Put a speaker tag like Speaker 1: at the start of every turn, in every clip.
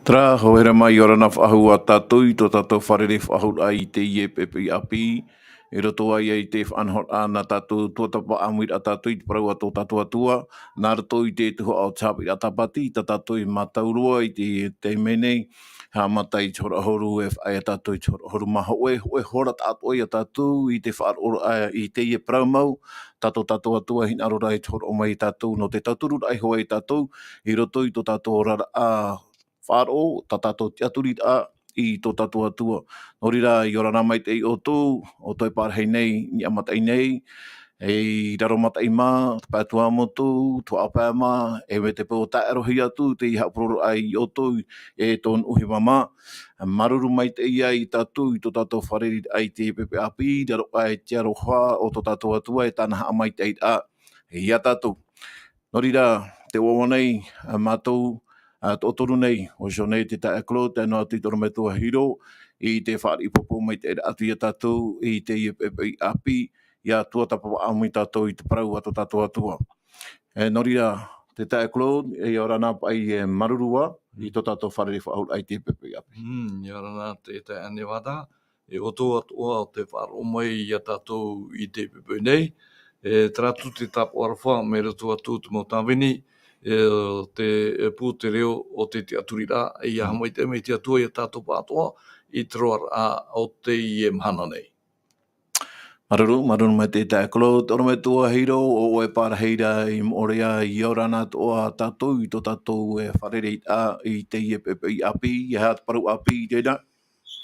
Speaker 1: Tra hoera mai ora na whahua tatou I tō tatou wharere whahura I teie pepe I api. E roto ai ai te whanhot ana tatou tuatapapa amuir a tatou I te parau a tō tatou atua. Nā roto I te tuho au tāpi a tapati, ta tatou I mataurua I te menei. Ha matai chora horu e whaia tatou I chora horu maha oe hora tatou I a tatou I te whaarora I teie parau mau. Tatou atua hina rora I chora o mai tatou no te taturu ai hoa I tatou. I roto I tō tatou rara a Parau, ta tatou te aturira I tō tatou atua. Nō rira I ora nā mai te I o tō, o toi pārhei nei, ni amatai nei, e raro matai mā, te pātua motu, tua apā mā, e me te pō taerohi atu, te I hapororo ai I o tō, e tōn uhi mama. Maruru mai te ia I tatou, I tō tatou whareri ai te pepe api, raro ai te aroha o tō tatou atua, e tāna haa mai te a, e ia tatou. Nō rira, te wawanei, mātou, tōtoru nei, o shonei te tae klo, te noa te toro me tua hiro, I te whaari popo mai te atu I tatou, I te I api, I a tuatapapa amu I tatou I te parau ato tatou atua. Nō rira, te tae klo, e ora nā pai e marurua, I tō tatou wharere whaahur ai te I api.
Speaker 2: I ora nā te tae ane wada, e oto atua o te whaaro mai I a tatou I te pepe nei, e tratu te tapu arwha me rato atu te motawini, te pū te reo o te aturira I a hamai te me te atua I a tātou pātoa I te roar o te I mhana nei.
Speaker 1: Maruru mai te tae klo, toro me tua hiro, o e pārheira I morea I ora nā toa tatou, I tō tatou e wharere I te pepe I api, I hat paru api I reira.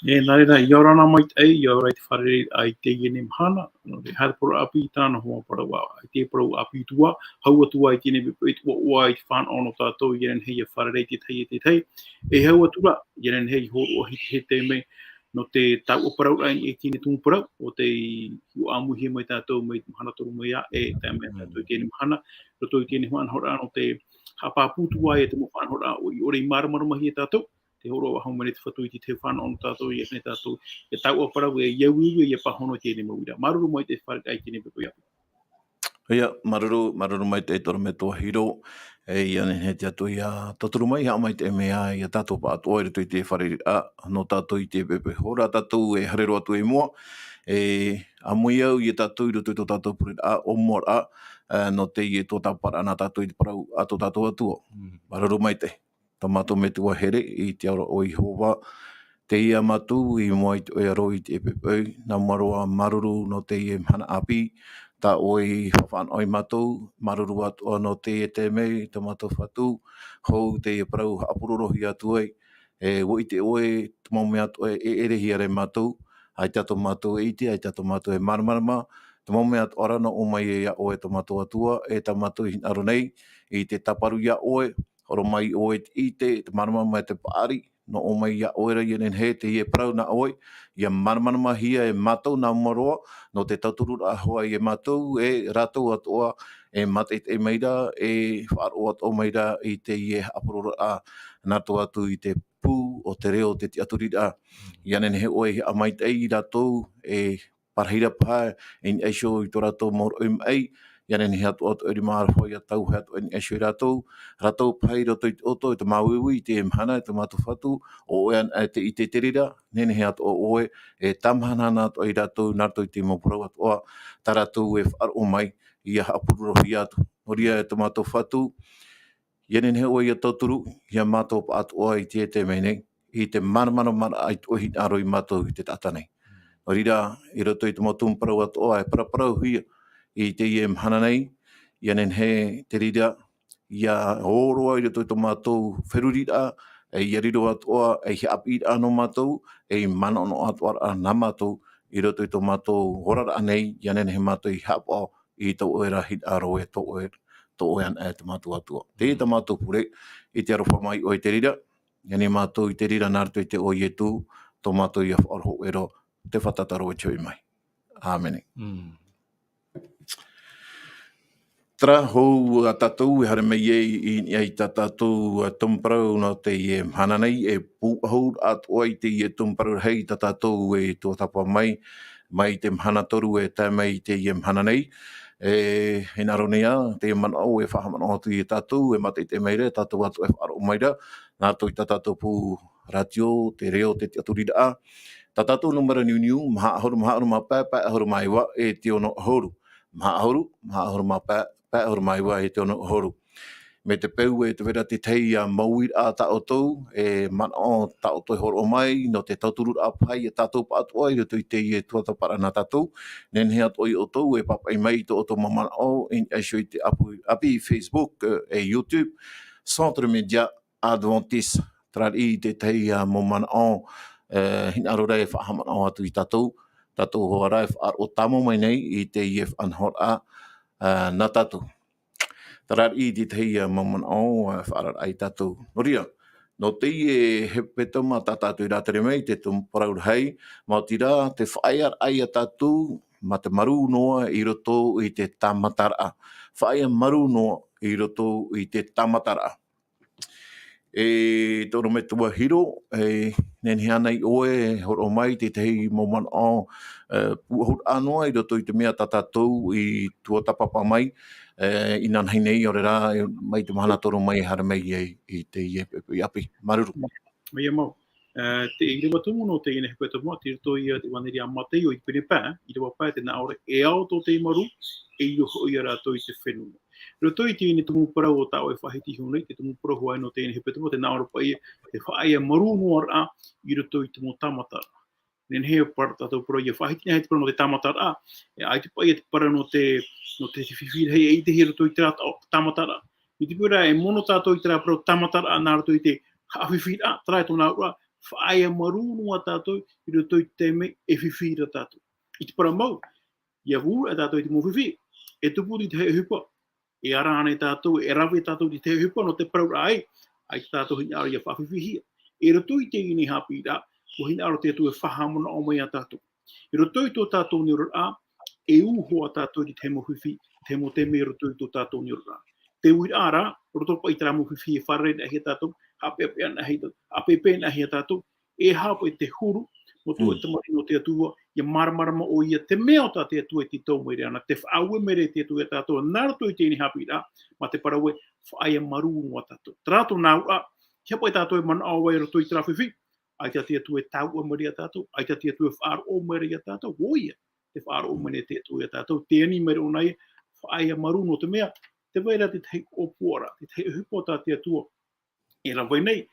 Speaker 3: E nā reira, I ora nā mai te I ora te wharere ai te ne mhana, no te harapura api I tāna hoa parau ai te parau api tua, haua tua I tēne pepe tua oa I te whāna ono tātou, I ren hei a wharere te teie, e haua tura, I ren hei horo o he te me, no te tau o parau ai e tēne tumu parau, o te hiu amuhi mai tātou mai mhana toru mai a, e tā mea tātou I tēne mhana, roto I tēne huan hora no te hapāpū tua e te mo whāna hora o I ore I maramarumahi e tātou, te horo a haumane te whatu I te whana ono tātou I e tātou e tau a parau e iauiu e pahono tēne mawira. Maruru mai te whare ai tēne pepe api.
Speaker 1: Ia, maruru mai te toro me tō hiro, e ia ne he te atu ia toturu mai hao mai te mea I a tātou pātoa I reto I te whareri a no tātou I te pepe hora tātou e harero atu e mua, e amui au I tātou I reto I tō tātou pure a o mora no te I toatapaparaa nā tātou I te parau a tō tātou atua. Maruru mai te. Tamato me tua here I te aura o I hova, te ia matu I mua I te oero I te pepe, nā maroa maruru no te I mhana api, ta oi whawhan oi matou, maruru atu no te mei, te matou whatu, hou te parau hapurorohi atu ai, e wo I te oe, te maume atu e erehi are matou, ai tato matou e ite, ai tato matou e maramarama, te maume atu ara no o mai e ia oe te matou atua, e ta matou hinaro nei, I te taparu ia oe, horo mai oe te ite, te maramarama e te paari, no o mai ia oera I nen he te ie parau na oe, ia maramarama hia e matou na maroa, no te taturu a hoa I e matou, e ratou atua, e mate te meira, e whaaro atua meira I te ie apurura a nato atu I te pū o te reo te aturira. Ia nen he oe a mai te I ratou, e parheira pā, in esho I tō ratou moro ai, ia nen he atu eri maara hoi a tau he atu en esho I ratou pai roto I oto I te mauiwi I te mhana, I te matu whatu, o oean te I te terira, nen he atu o oe, e tamhana nātu I ratou, nātu I te mopurau atoa, tā ratou e whaaro mai, I a apururohi atu. Horia e te mātou whatu, ia nen he oe I a tauturu, ia mātou pa atoa I te menei, I te mana ai ohi aro I mātou I te tatanei. Horira, I roto I te motum parau atoa, e paraparau hia, I te ie mhana nei, ia nen he te rira, ia horoa I roto I te mātou wherurira, e ia riro atoa, e he api ano mātou, e mana ono atoa a nā mātou, I roto I te mātou horara anei, ia nen he mātou I hapa I tau oera hit aro e tō oean e te mātou atua. Te te mātou pure, I te arofa mai o I te rira, ia ne mātou I te rira nārtu I te o I tū, tō mātou I a whaoro ero, te whatataro e tui mai. Āmene. Tra hou a tatou e hare mei I ta tatou tumparau no te ie mhana nei e pūhou atoa I te ie tumparau hei ta tatou e tuatapapa mai te mhana toru e tā mai te ie mhana nei. he naronea, te man au e whahaman o tu i tatou, e mate te meire, tatou atu e whaaro meira, nā toi tatou pu radio, te reo, te aturida. Ta tatou numera niu, maha ahuru ma pā ahuru mai wa e te ono ahuru. Maha ahuru ma pā ahuru mai wa e te ono ahuru. Me te peu e te wera te teie mauir a tatou, e man o tatou e horo mai, no te tauturu a pai e tatou pa atua, i roto i teie tuatapara na tatou, nen he atoi o tau e papai mai to o to mamana o, in aisho i te api Facebook, e YouTube, Centre Media Adventiste, trari i te teie mamana o, hin arora e whahamana o atu i tatou hoara e whaar o tamo mai nei i te ief anhora na tatou. Tarar i te teie mamana o whaarar ai tatou. Noria, no teie hepetoma tatou i rātere mei, te Parau hei, mā tira te Faaea ai a tatou, ma te maru noa i roto i te tamatara'a. Faaea maru noa i roto i te tamatara'a. E toro me tua hiro, nen hea nei oe, horo mai te tehi mamana o puahur anoa i roto i te mea tatou i tuatapapa mai, i nan hei nei ore rā, mai te mahana toro mai hara mai i te i api. Maruru.
Speaker 3: Mai mau. Te Irava tumu no te ine hepetoma, te rito i te waneri a Mataio i pene pā, i te wapā te nā ore e ao tō te maru, e i roho i a ratou i te fenua. Rito i te ine tumu parau o tāo e whahiti hunei, te tumu parau hoai no te ine hepetoma, te nā ore pai te Faaea maru noa rā, i rito i tumu tamatara. Nen he par tatou parau i a whahiti nei te parau no te tamatara, e ai te pai te parau no te whiwhiri hei e te he rito i te tamatara. I te pura e mono tātou i te rā parau tamatara, nā rito i te hawhiwhiri a, trai tōna ura, Faaea maru noa tātou, i roto i te me e whiwhira tātou. I te para mau, ia vūra tātou i te mōwhiwhi, e tupu i te hea hupa, e ara ane tātou, e rawe tātou i te hea hupa, no te paraura ai tātou hini ara ia whawhiwhihia. E roto i te ini haapiiraa, o hini ara te atu e whahamona o mai a tātou. E roto i tō tātou ni ora a, e uhoa tātou i te mōwhiwhi, te mo te me roto i tō tātou ni ora a. Te ui ara, roto pa i tera mōwhiwhi e wharere na hea tātou, hapepe na hea tātou, e hapa i te huru, mo tō e tamari no te atua, ia maramarama o ia te mea o tā te atua i te tau mai reana, te whaaue mere te atua i tātou, nāra tō i te ini haapiiraa, ma te paraue Faaea maru noa tātou. Tarato nā ua, kia pai tātou e mana awa e roto i tera whiwhi, ai tā te atua e tau o mare a tātou, ai tā te atua e whaaro o mare a tātou, oia, te whaaro o mare te atua i tātou, te ani mare o nei, Faaea maru no te mea, te waira te tei o puara, te tei hupo tā te atua, e rawai nei,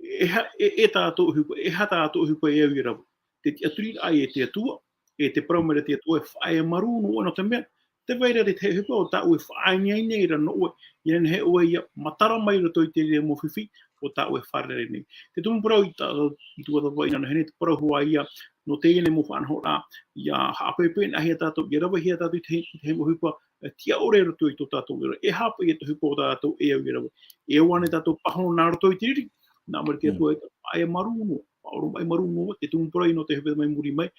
Speaker 3: e tātou hupa, e ha tātou hupa e au i rawa. Te aturi ai e te atua, e te praumere te atua e Faaea maru no no te mea, te waira te tei hupa o tā ue whaaingai nei ra no ue, i nen he ue ia matara mai rato i te rea mo whiwhi, o tā ue wharere nei. Te tumu parau i tuatapapa ina hene, te parau hua ia, no te ene mo whanhora, ia haapepe na hea tātou, ia rawa hea tātou i te he mo hupa, tia ore rato i tō tātou ira, e hapa i te hupa o tātou e au i rawa. E wane tātou pahono nā rato i te riri, nā mara te atua e Faaea maru no, Parau mai maru no, te tumu parau i no te hepeta mai muri mai,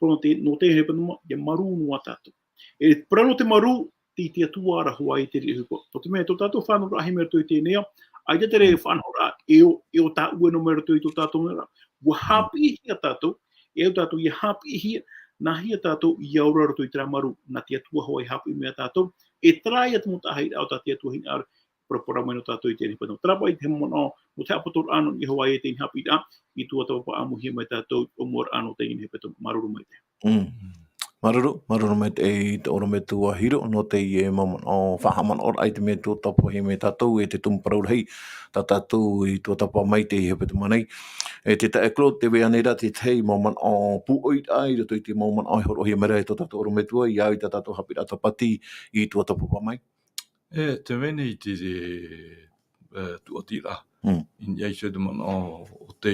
Speaker 3: no te hepeta no, ia maru no a tātou. E parau no te maru, te atua ara hoa i te riri hupa. Tō te mea, tō tātou whanau rahi mera tō i tēnea, ai te tere whanau rā, e o tā ue no mera tō i tō tātou mera. Wa hapi ihi a tātou, e au tātou i hapi ihi, nā hia tātou i aura rato i tera maru, nā te atua hoa i hapi mea tātou, e trai atu mo tāhei au tā te atua hini ara, para mai no tātou i tēnei pātau. Trapa i te mono, mo te apator ano i Hawaii e te haapiiraa, i tuatapapa amuhia mai tātou, o muar ano te ini hepetoma, maruru mai te.
Speaker 1: Maruru mai te oro me tua hiro, no te i e mamon o whahaman or ai te me tō tapo he me tātou, e te tumu parau hei, tā tātou i tuatapa mai te i hepetoma nei. E te tae klo, te wea neira te tei mamon o puoit ai, rato i te mamon o horohia mera e tō tātou oro me tua, i au i tā tātou hapira tapati i tuatapapa mai.
Speaker 2: E te mene i te tuatira. In iai se te mana o te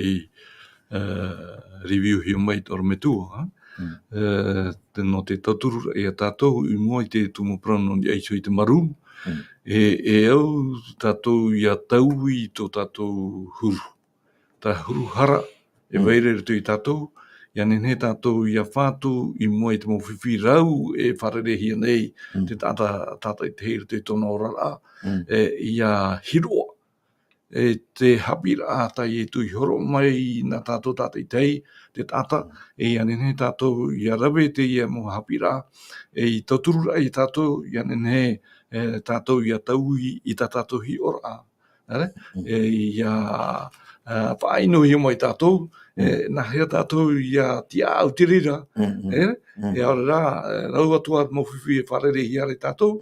Speaker 2: review hi mai tōra me tua. Te no te tauturu e a tātou i mua i te tumu prano i aiso i te maru. E au tātou i a tau i tō tātou huru. Tā huru hara e waire rito i tātou. Ia nene tātou i a whātou i mua i te mawhiwhi rau e wharerehia nei te tata i te hira te tōna ora rā. I a hiroa te haapiiraa tai tui horo mai nā tātou tātai tei, te tata, anene tātou ia rawe te ia mo haapiiraa, tauturu ai tātou, anene tātou ia taui I tā tātou hi ora. Ia whaino hi mai tātou, nā hea tātou ia tia au tirira, ora rā, rau atua mo whiwhi wharere hi are tātou,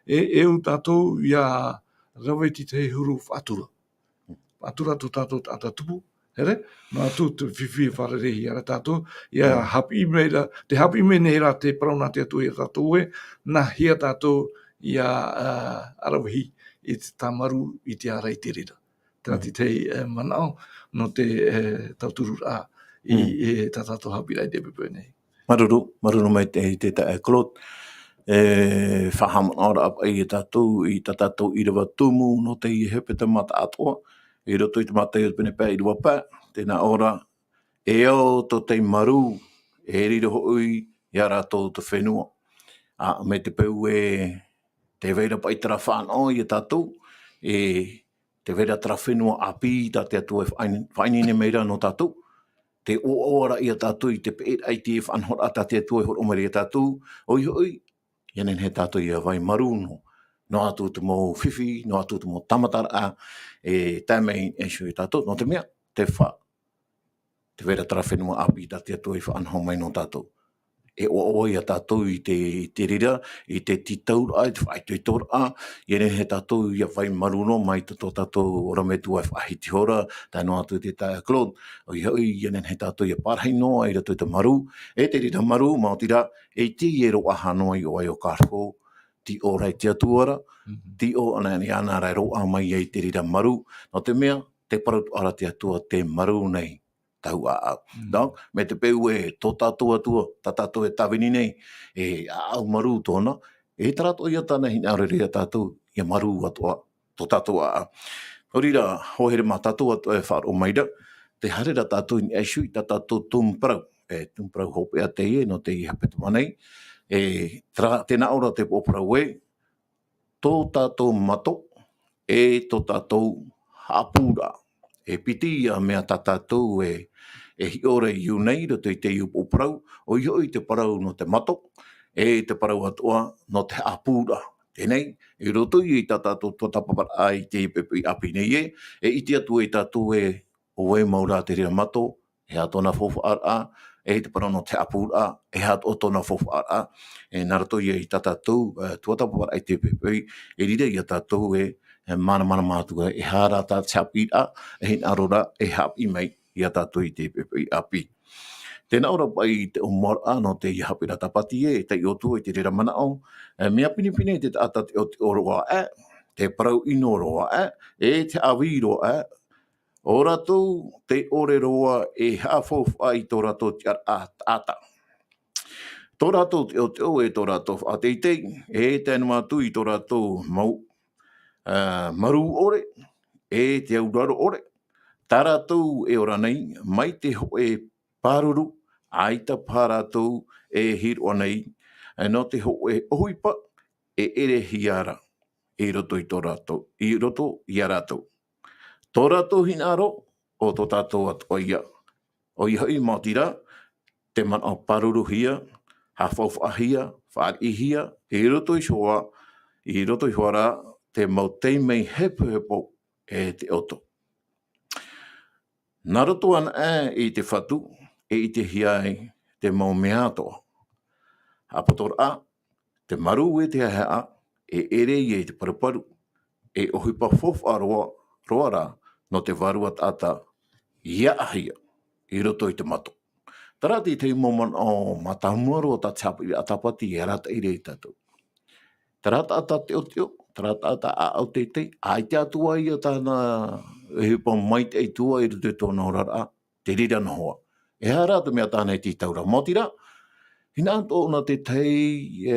Speaker 2: eu tātou ia rawe ti te huru whatura. Whatura tu tātou tātou tupu, nā tu te whiwhi wharere hi are tātou, ia hapi meira, te hapi me nei rā te parauna te atu ia tātou nā hea tātou ia arawahi I te tamaru I te ara I te rira. Tēnā te manao no te tauturu rā I tā tātou haapiiraa I te pepe nei.
Speaker 1: Maruru mai te tae Claude. Whahamana ora apa I tā tātou Irava tumu no te hepetoma Atua. I roto I te Mataio pene pē I rua pā. Tēnā ora ao to te maru riro hoi ia ratou te fenua. Me te peu te veira pa I tara whanau I tātou. Te veira tara whenua api tā te atua whainine meira no tātou. Te ora I tātou I te pēt ai te whanhora tā te atua horo meri I tātou. Oi, ianen he tātou ia vai maru no. No atu te mō whiwhi, no atu te mō tamatara'a, tāmei shui tātou. No te mea, te wha. Te veira tara whenua api tā te atua I whanhau mai no tātou. Ia tātou I te rira, I te titaura, I te whaitoi Iene he tātou ia whai maruno mai tō tātou ora me tua whahiti hora, tā no atu te tae Claude. Iene he tātou ia parhai noa I rato te maru. Te rira maru, mautira, teie roa hanoi o ai o kārwho, ti o rai te atuara, ti o anani ana rai roa mai ai te rira maru. No te mea, te parau ara te atua te maru nei. Donc, me te peu tō tātou atua, tā tātou tawini nei, au maru tōna, tarato ia tāna hina arerea tātou, ia maru atua, tō tātou a. Horira, hohere mā tātou atua whāro maira, te harera tātou ni aishui, tā tātou tumparau, tumparau hopea teie, no teie hepetoma nei, tēnā ora te poparau tō tātou mato, tō tātou hāpūra, piti ia mea tā tātou hi ore iu nei, rato I te iu poparau, o ioi te parau no te mato, te parau atua no te hāpūra. Tēnei, roto I tā tātou toatapaparaa I te pepe api nei I te atua I tātou o maurā te rira mato, tōna whowhaara, te parau no te hāpūra, o tōna whowhaara, nā rato I tā tātou tuatapaparaa I te pepe, rira I tātou mana mātua, hāra tā te hāpiiraa, arora hapi mai, I tātou I te pepe api. Tēnā ora pai te umara no te hāpira tapati te otua I te rira manao, mea pinipine te tata te o roa te parau ino roa te awi roa o ratou te ore roa hāwhof ai tō ratou te ata. Tō ratou te o tō ratou whateitei, tēnua tui tō ratou mârû ore, te auraro ore, tā ratou ora nei, mai te hoe pāruru, aita pāratou hiro nei, no te hoe ohuipa, ere hiara, roto I tō ratou, roto I a ratou. Tō ratou hinaro, o tō tātou atua ia. O ihai mātira, te mana pāruru hia, hawhawhahia, whaarihia, roto I soa, roto I hoara, te mautei mei hepo te oto. Nā roto ana I te whatu, I te hiai te mau mea toa. Hapatora te maru te hea, ere I te paruparu, ohipa whowharoa, roara, no te varua tata, ia ahia, I roto I te mato. Tarati te moman o matamuaro o ta tapu I atapati I rata I rei tātou. Tarata ata te otio, tarata ata a au te te, ai te atua I a tāna hipa mai te tua I te tōna orara, te rira na hoa. Hara te mea tāna I te taura. Motira, hina tōna te tei,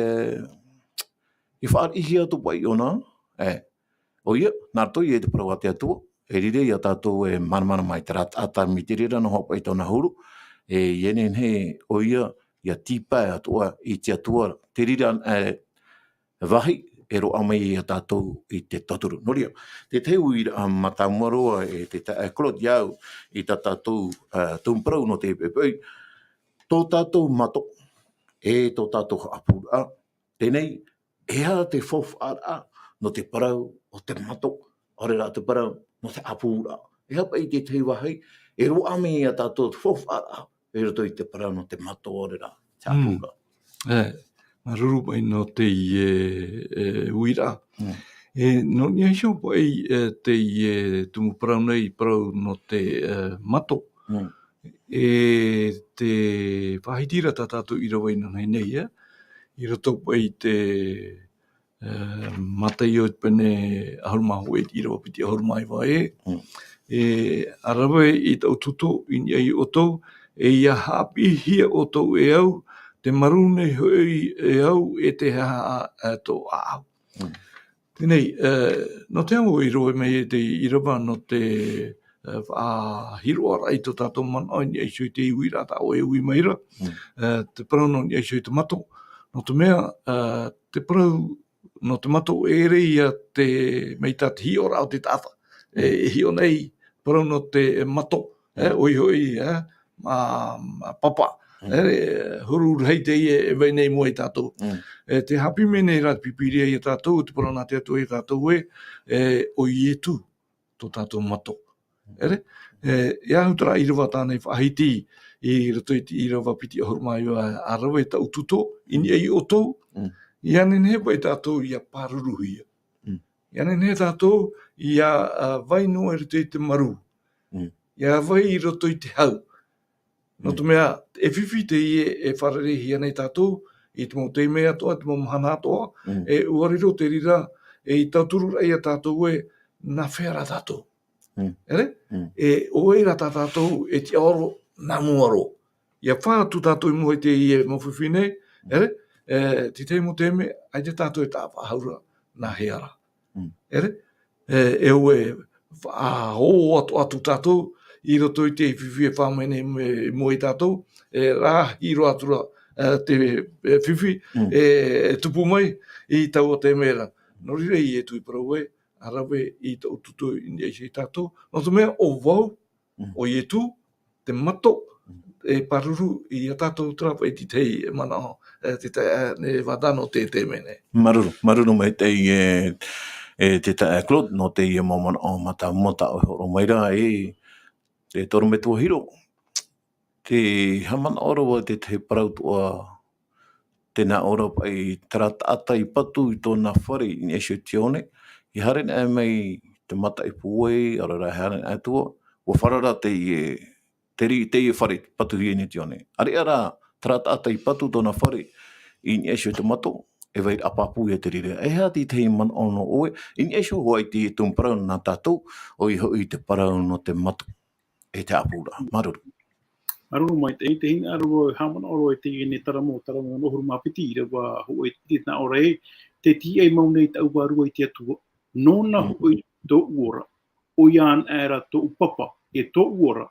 Speaker 1: I whaarihi atu pai ona, o ia, nā toi te parau te atua, rire I a tātou mana mai tarata ata mi te rira na hoa pai tōna huru, ienen he o ia, ia tipa atua I te atua, te rira vahi, e roa mai a tatou I te taturu. Noria, te teu I mataumaroa e te klot iau I ta tatou tumprau no te pepei, tō tatou mato e tō tatou haapiiraa. Tēnei, ea te whawhara no te parau o te mato, ore rā te parau no te haapiiraa. E hapa I te teiwa hei, e roa mai a tatou whawhara e roto I te parau no te mato ore rā te haapiiraa.
Speaker 2: Mârû mai no te uira. No ni aisho pai te tumu parau nei parau no te mato. E te whahitira ta tatou Irava ina nei I roto pai te Mataio pene ahuru mahu e Irava piti ahuru mai vai e arawe I tau tuto I ai oto e ia haapiiraa oto e au te maru nei hoi e au e te haa tō au. Tēnei, no te au I roe mei te Irava no te hiro ara I tō tātou mana ni ai sui te iwira ta o e ui maira, te parau no ni ai sui te mato, no te mea te parau no te mato e rei a te meita te hio ra o te tata, e hio nei parau no te mato, oi hoi, papa, huru hei teie e vai nei mua I tātou. Te hapi mene rā pipiria I tātou, te parau nā te atu I tātou oi e tu tō tātou mato. Ia hutara Irava tānei whahiti I roto I te Irava piti ahuru mai a rawe tau tuto, ini ai o tau, ia nene pai tātou ia pāruruhia. Ia nene tātou ia vai noa I roto I te maru. Ia vai I roto I te hau. No te mea, e whiwhi te e wharerehi anei tātou, I te mau te mea toa, te mau mahana toa, e uariro te rira, e I tauturu rei a tātou na whera tātou. E oeira tā tātou e te oro nā muaro. Ia whātu tātou I mua I te ie mawhiwhi nei, te te mo te me, ai te tātou e tā whahaura nā heara. E oe whāho atu tātou, I roto I te whiwhi e whāmene mua I tātou, e rā hiro atura te whiwhi, e tupu mai I tau o te mera. No rire I e tui parau arawe I tau tutu I ai sei tātou. No te mea o wau, o I e tu, te mato, e paruru I a tātou trapa I te tei e mana o, te ne wadano te mene.
Speaker 1: Maruru mai teie te klot no teie momona o mata o horo maira te toro me tua hiro. Te hamana oro te parau tua tēnā ora pai tarata I patu I tōna whare I esio tione. I hare nā mai te mata I puei, arara hare nā Atua, ua wharara teie whare patu hi ni tione. Are ara tarata I patu tōna whare I esio te mato, e vai apapu e te rire. E hea ti tei man ono oe, I esio hoa I te tumparau nā tātou, o I hoi te parau no te mato. E te apura, maruru.
Speaker 3: Maruru mai te hinga aro hamana oro te ne taramo no huru mapiti Irava ho te na ora te ti ai mau nei tau waru I te atua. Nona ho to ora. O yan era to papa e to ora.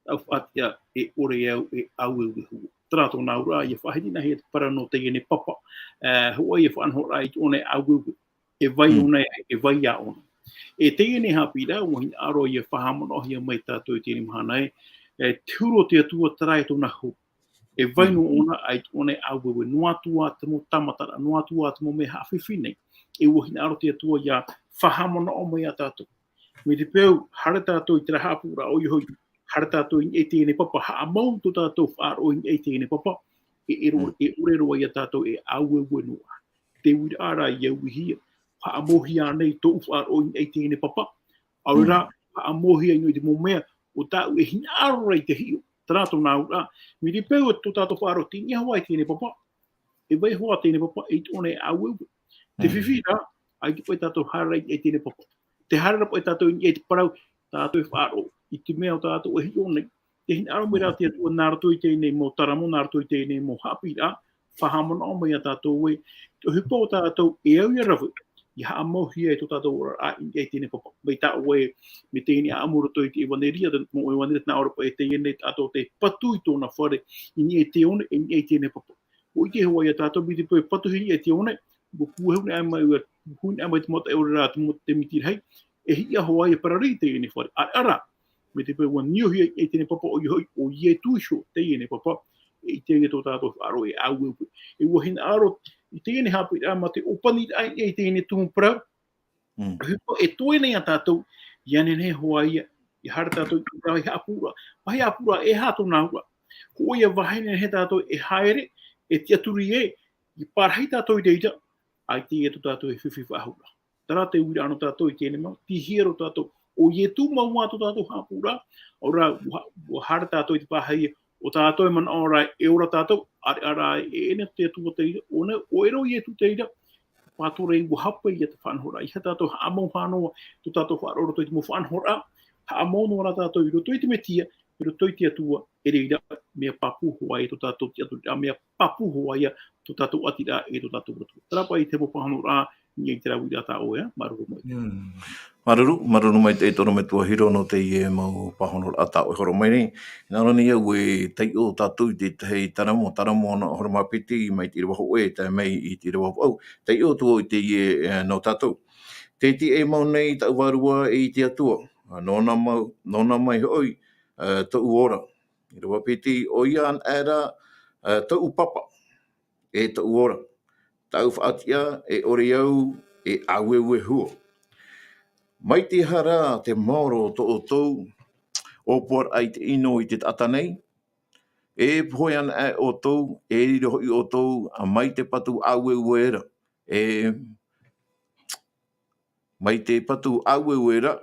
Speaker 3: Au fatia e ore au hu. Trato na ora ia whahiti na he para no te ne papa. Ho ia whan ho rai one au e vai ona e vai a ona. E te ne haapiiraa o hin aro ia whahamana hia mai tātou te nimhanai. Turo te atua tarai tōna hu. E vainu ona ai one auwewe noa tua tamo tamatara, noa tua tamo me hawhiwhi nei. E ua hina aro te atua ia whahamana o mai a tātou. Me te pēu, hara tātou I tera hāpura o ihoi, hara tātou I e tēne papa, haa mau tō tātou whaaro I e tēne papa, e ureroa ia tātou e auwewe noa. Te wira ara I au hia, haa mohi anei tō whaaro I e tēne papa, aura haa mohi anei te momea, o tāu e hina aro rei te hio. Tātou nā ura, mi te pēu tō tātou whaaro tini hawa I tēne papa. E vai hoa tēne papa, e tōne au. Te whiwhira, ai ki pai tātou hara I tēne papa. Te hara pai tātou I te parau, tātou whaaro. I te mea o tātou e hio nei. Te hina aro mera te atua nā ratou I tēne mo taramo, nā ratou I tēne mo haapiiraa, whahamana o mai a tātou e. Te hupa o tātou e au I ravu. I haa mohi e tō tātou ora I tēne papa. Mei tā oe me tēne a amura tō I te iwaneria, mo e waneria nā ora pa e tēne tātou te patu I tōna whare, I ni e te one, I ni e tēne papa. O I te hoa I a tātou, mi te patu I e te one, Bukuhun ama hun ama te mota eura te mitir hai e hi a Hawaii parari te ni for ara me te pe wan niu hi e te papa o ye tuisho te ni papa e te to tato aro e au e wo hin aro te ni haapiiraa ma te opani ai e te ni tumu pra e to ni tato yani ne Hawaii i har tato i hapura vai hapura e hato na ko ia vai ne he tato e haere e te aturi e i parhai tato i deita ai te e tato e whiwhi wahura. Tara te uri ano tato i tēne mau, ti hero tato o ye tu mau ato tato hapura, ora har tato i te pahai o tato e man ora e ora tato, ara e ene te tu teira, o ero ye tu teira, pature i wahapa i te whanhora. I ha tato ha amau whanoa, tu tato whaaroro toi te mo whanhora, ha amau no tato i roto i te metia, i roto i te atua, e reira mea papu hoa e to tato te atua, mea papu hoa ia to tato atira e to tato roto. Tarapa i te mo whanhora, ni e te rawi rata o ea, maruru mai.
Speaker 1: Maruru mai te toro me tua hiro no te ie mau pahonora ata o horo mai ni. Nā rani au e tei o tātou te hei taramo na horo mapiti mai te rewaho e te mei i te rewaho au. Tei o tua i te ie no tātou. Te ti e mau nei tau warua i te atua. Nona mai hoi tau ora. I rewa piti o ian era tau papa e tau ora. Tau whaatia e ore au e awewe hua. Mai te hara te mauro to o tau, o por ai te ino i te tata nei, e poian e o tau, e riro i o tau, a mai te patu awe uera, mai te patu awe uera,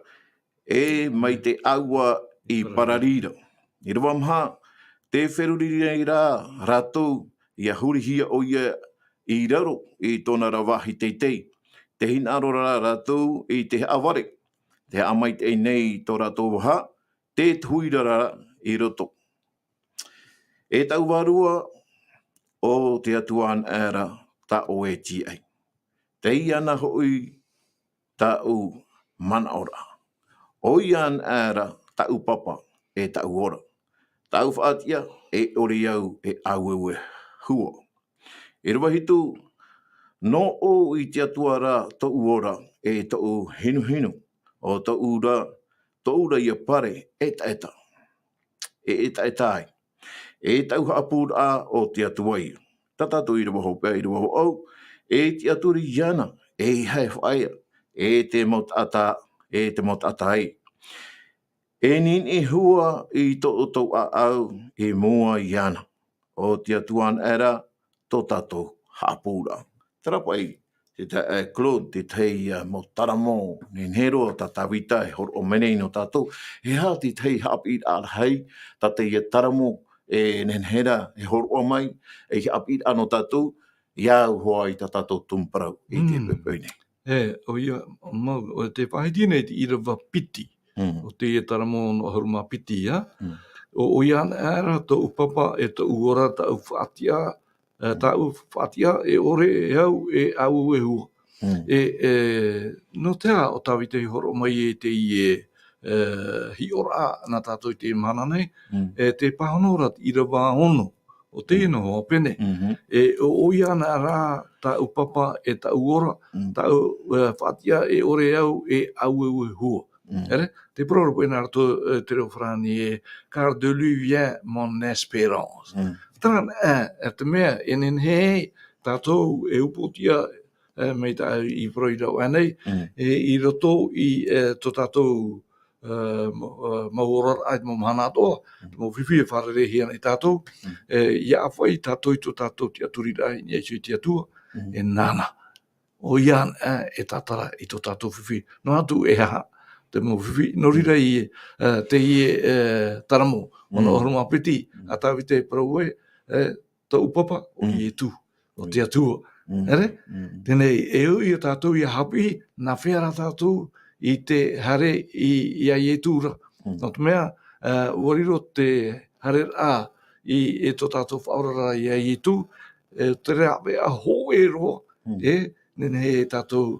Speaker 1: mai te awa i pararira. I rawa maha, te wheruriri rā, ratou, i ahurihia o ia i raro, i tōna rawahi teitei. Te hinaro rā ratou i te aware. Te amai te nei tō ratou waha, te tuirara i roto. E tau warua o te atuan era ta o e ti ai. Te iana hoi ta u manaora. O ian era ta u papa e ta u ora. Ta u whaatia e ori au e auewe hua. E rwa hitu, no o i te atuara to u ora e to u hinu hinu. O to ura ia pare eta. E eta ai. E tau hapura o te atuai. Tatato i rawa hopea i rawa au. E te aturi iana. E hei Faaea. E te motata ai. E nini hua i to o tau a au e mua iana. O te atuan era to tato hapura. Tarapai. Te Claude, te teie mo taramo, ne nero ta tawita e horo o menei no tātou. He ha te tei haapiiraa hei, ta teie taramo e nenhera e horo o mai, e haapiiraa no tātou, iau hoa i ta tātou tumparau i te pepene.
Speaker 2: O ia, o te whahiti nei te Irava piti, o te taramo no haruma piti, ja? O ia era tō upapa e tō uora tau whaatia, tau whaatia e ore e au e au e hua. No tea o tawite i horo mai e te ie hi ora na tātou te mana nei, te pahonora i rawa ono o tēno o pene. O iana rā ta upapa e ta uora, ta whaatia e ore au e au e hua. Te proropo e nara te reo whrani e car de lui vient mon espérance. Tran e te mea e nenhei tātou e upotia mei tā i proira o anei, i roto i tō tātou mauora ai mo mahana atoa, mo whiwhi e wharere hia nei tātou, i awhai tātou i tō tātou te aturirai ni eisui te atua, e nana. O ian e tatara i tō tātou whiwhi. No atu e haha, te mo whiwhi, no rira i te ie taramo, ono horuma piti, a tāwite Parau tō upapa o i e tū, o te atua. Tēnei, e ui o tātou i a hapi, nā whera tātou i te hare i a ietūra. No te mea, uariro te hare rā i tō tātou whaorara i a ietū, te rea mea hoe roa, nene e tātou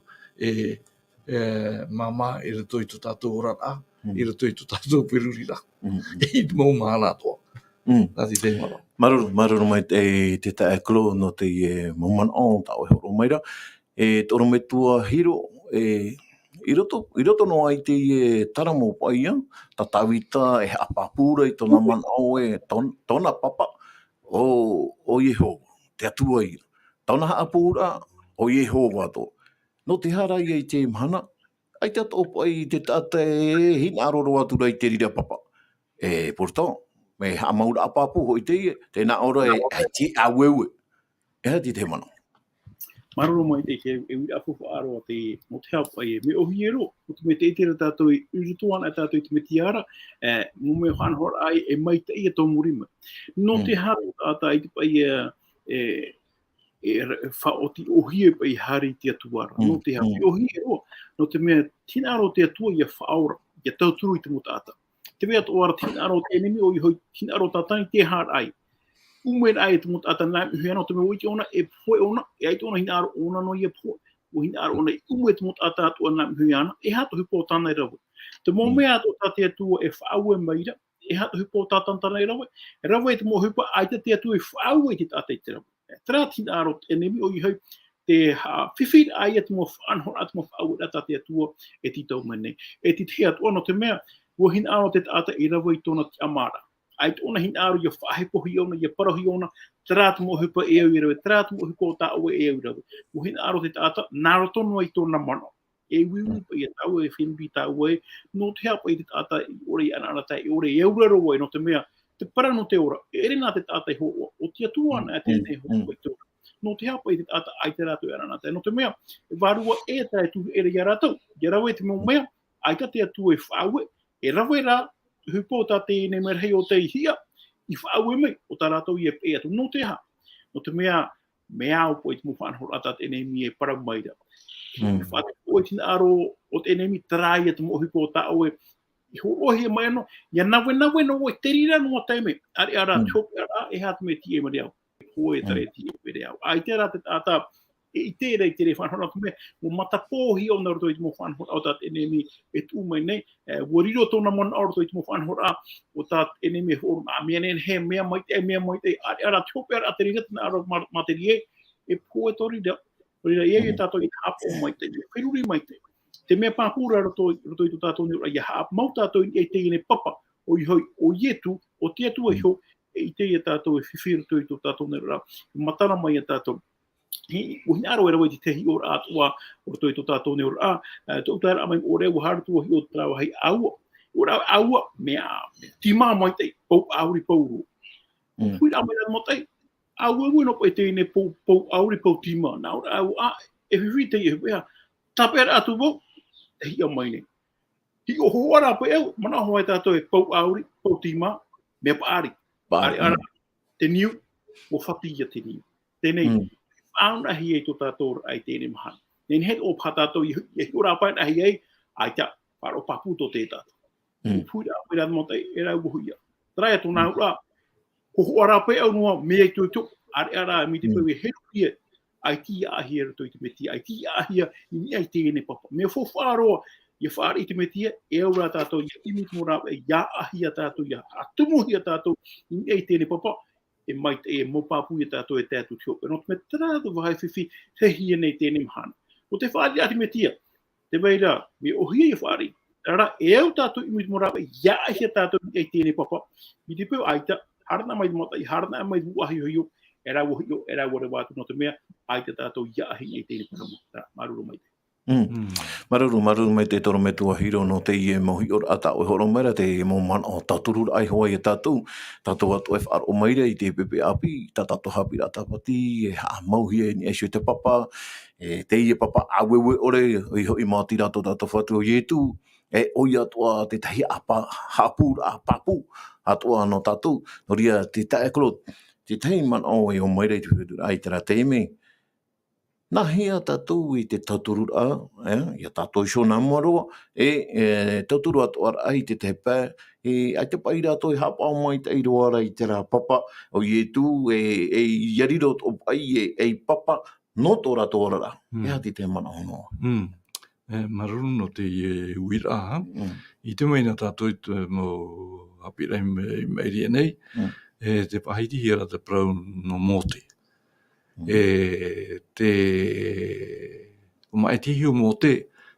Speaker 2: mama i rato i tō tātou orara, i rato i tō tātou perurira. I te mau mahana atoa. Nāti te mara.
Speaker 1: Maruru mai te tae klo no te maman o tau e horo maira. toro me tua hiro, I roto no ai teie taramo paia, ta tawita hapapura I tona manao tona papa o Yehova, te atua ira. Tauna haapura o Yehova to. No te hara I te mana, ai te ato pai te tata hina aroro atura I te rira papa. Portão, me hamaura apapu hoi teie, te na ora ai te awewe. Ti te mana.
Speaker 3: Maroro mai te ui afufu aro te mo te hapa me ohi ero, o te me te itera tātou I urutuana tātou I te me tiara, mo me whanhor ai mai te ia tō murima. No te haro tātou I te pai whaoti ohi pai hari te atuara. No te hapa ohi ero, no te mea tina aro te atua ia whaora, ia tauturu I te mo tātou. Te mea toara tina aro te enemi o I hoi tina aro tātai te har ai. Umen ai te mut ata na hiano te me wiki ona poe ona ai te ona hina aro ona no ia poe o hina aro ona ume te mut ata atu ana hiana hato hipo tana I rawe te mo me ato tate atu whaau maira hato hipo tana I rawe te mo hipo ai te atu whaau te tate te rawe tra hina aro enemi o I hoi te whiwhir ai te mo whanhor atu mo whaau tate atu titau mene te atu ono te mea wo hina aro te ata I rawe I tona TAMARA ai ona hin aro ia whahepo hiona ia parahi ona trat mo hipa e irawe trat mo hipo ta o e irawe mo hin aro te tata naroto no I tona mano wiwi pa ia tau finbi ta we no te help I te tata ore ana ta ore e uro we no te mea te para no te ora ere na te tata ho o te atuana te ne ho no te help I te tata ai te rato ana ta no te mea varua e ta tu ere ia ratou ia rawe te mo mea ai ka te atu whawe e rawe ra hipo ta te ne merhei o te hia I whaau mai o ta ratou I e atu no te ha no te mea o po I te mo whanhor ata te enemi Parau maira I whaatu o I tina aro o te enemi trai atu mo hipo ta o I horohi mai ano ia nawe no o te rira no taime ari ara chope ara hatu me tie mai au po tare tie mai au ai te rata ata I te rei whanhora me mo matapohi o na roto I te mo whanhora o tat enemi tu mai nei wo riro tona mon orto I te mo whanhora o tat enemi hor a mea nen he mea mai te ara chope ara te rira tana aro materie po tori da rira ia tato I hapo mai te whiruri mai te mea pāpura roto I tu tātou ni ia hap mau tātou I te ne papa o I hoi o ietu o te atu I ho I te tātou whiwhiru tu I tu tātou ni ra matara mai tātou o hina aro era wai te hi ora Atua o toi to tātou ne ora to tara mai ore o hartu o hi o trawa hai aua mea tima mai te pou auri pou fui a mai mo tai aua no po te ne pou auri pou tima na ora e vi te e vea tapera atu bo hi o mai ne hi o ora po eu mana ho ai tātou e pou auri pou tima me paari ara te niu o fati ia te niu tenei auna hi e to tātou ai tēne mahana. Nen het o patatou I ura pai ahi ai ta paro paputo te tātou. Pui a pera mo tai era uhuia. Trai atu nā ura ko ora pai au noa me ai tu ara mi te pui he ai ti ahi e to I te meti ai ti ahi I ai tēne papa. Me fo whāroa ia whaara I te meti e ura tātou I imi te mora ia ahi a tātou ia atumu hi a tātou I ai tēne papa. E mai te mo papu I tātou e tātou te hope. No te me tātou wahai whiwhi te hia nei tēne mahana. O te whaari ati me tia, te weira me ohia I whaari. Rara e au tātou I mui morawa ia ahia tātou I tēne papa. Mi te pēo aita, harana mai mota I harana mai huahi hoi e rau hoi e rau ore wātu no te mea aita tātou ia ahi I tēne papa. Maruru mai te.
Speaker 1: Mârû mai te toro me tua hiro no te ie mohi ora ata o horo mera te mo man o taturur ai hoa I tatou atu e whaar o maire I te pepe api ta tatou haapiiraa tapati e haa mauhi e ni esio te papa teie papa awewe ore I hoi māti rato tatou whatu o ietu oi atua te tahi hapura papu atua no tatou no ria te tae klot te tahi man o e o maire I te pepe ai tera teime na hea tatou I te taturura, ia tatou shona maroa, taturu atu ara ai te pā, ai te pai rato I hapau mai te iroara I te rā papa, o ietu, riro o pai papa, no tō rato orara. Ia te mana honoa.
Speaker 2: Maru no te uira, I te meina tātou I mo haapiiraa I meiri nei, te pahiti hira te Parau no mote. te mai te hiu mō te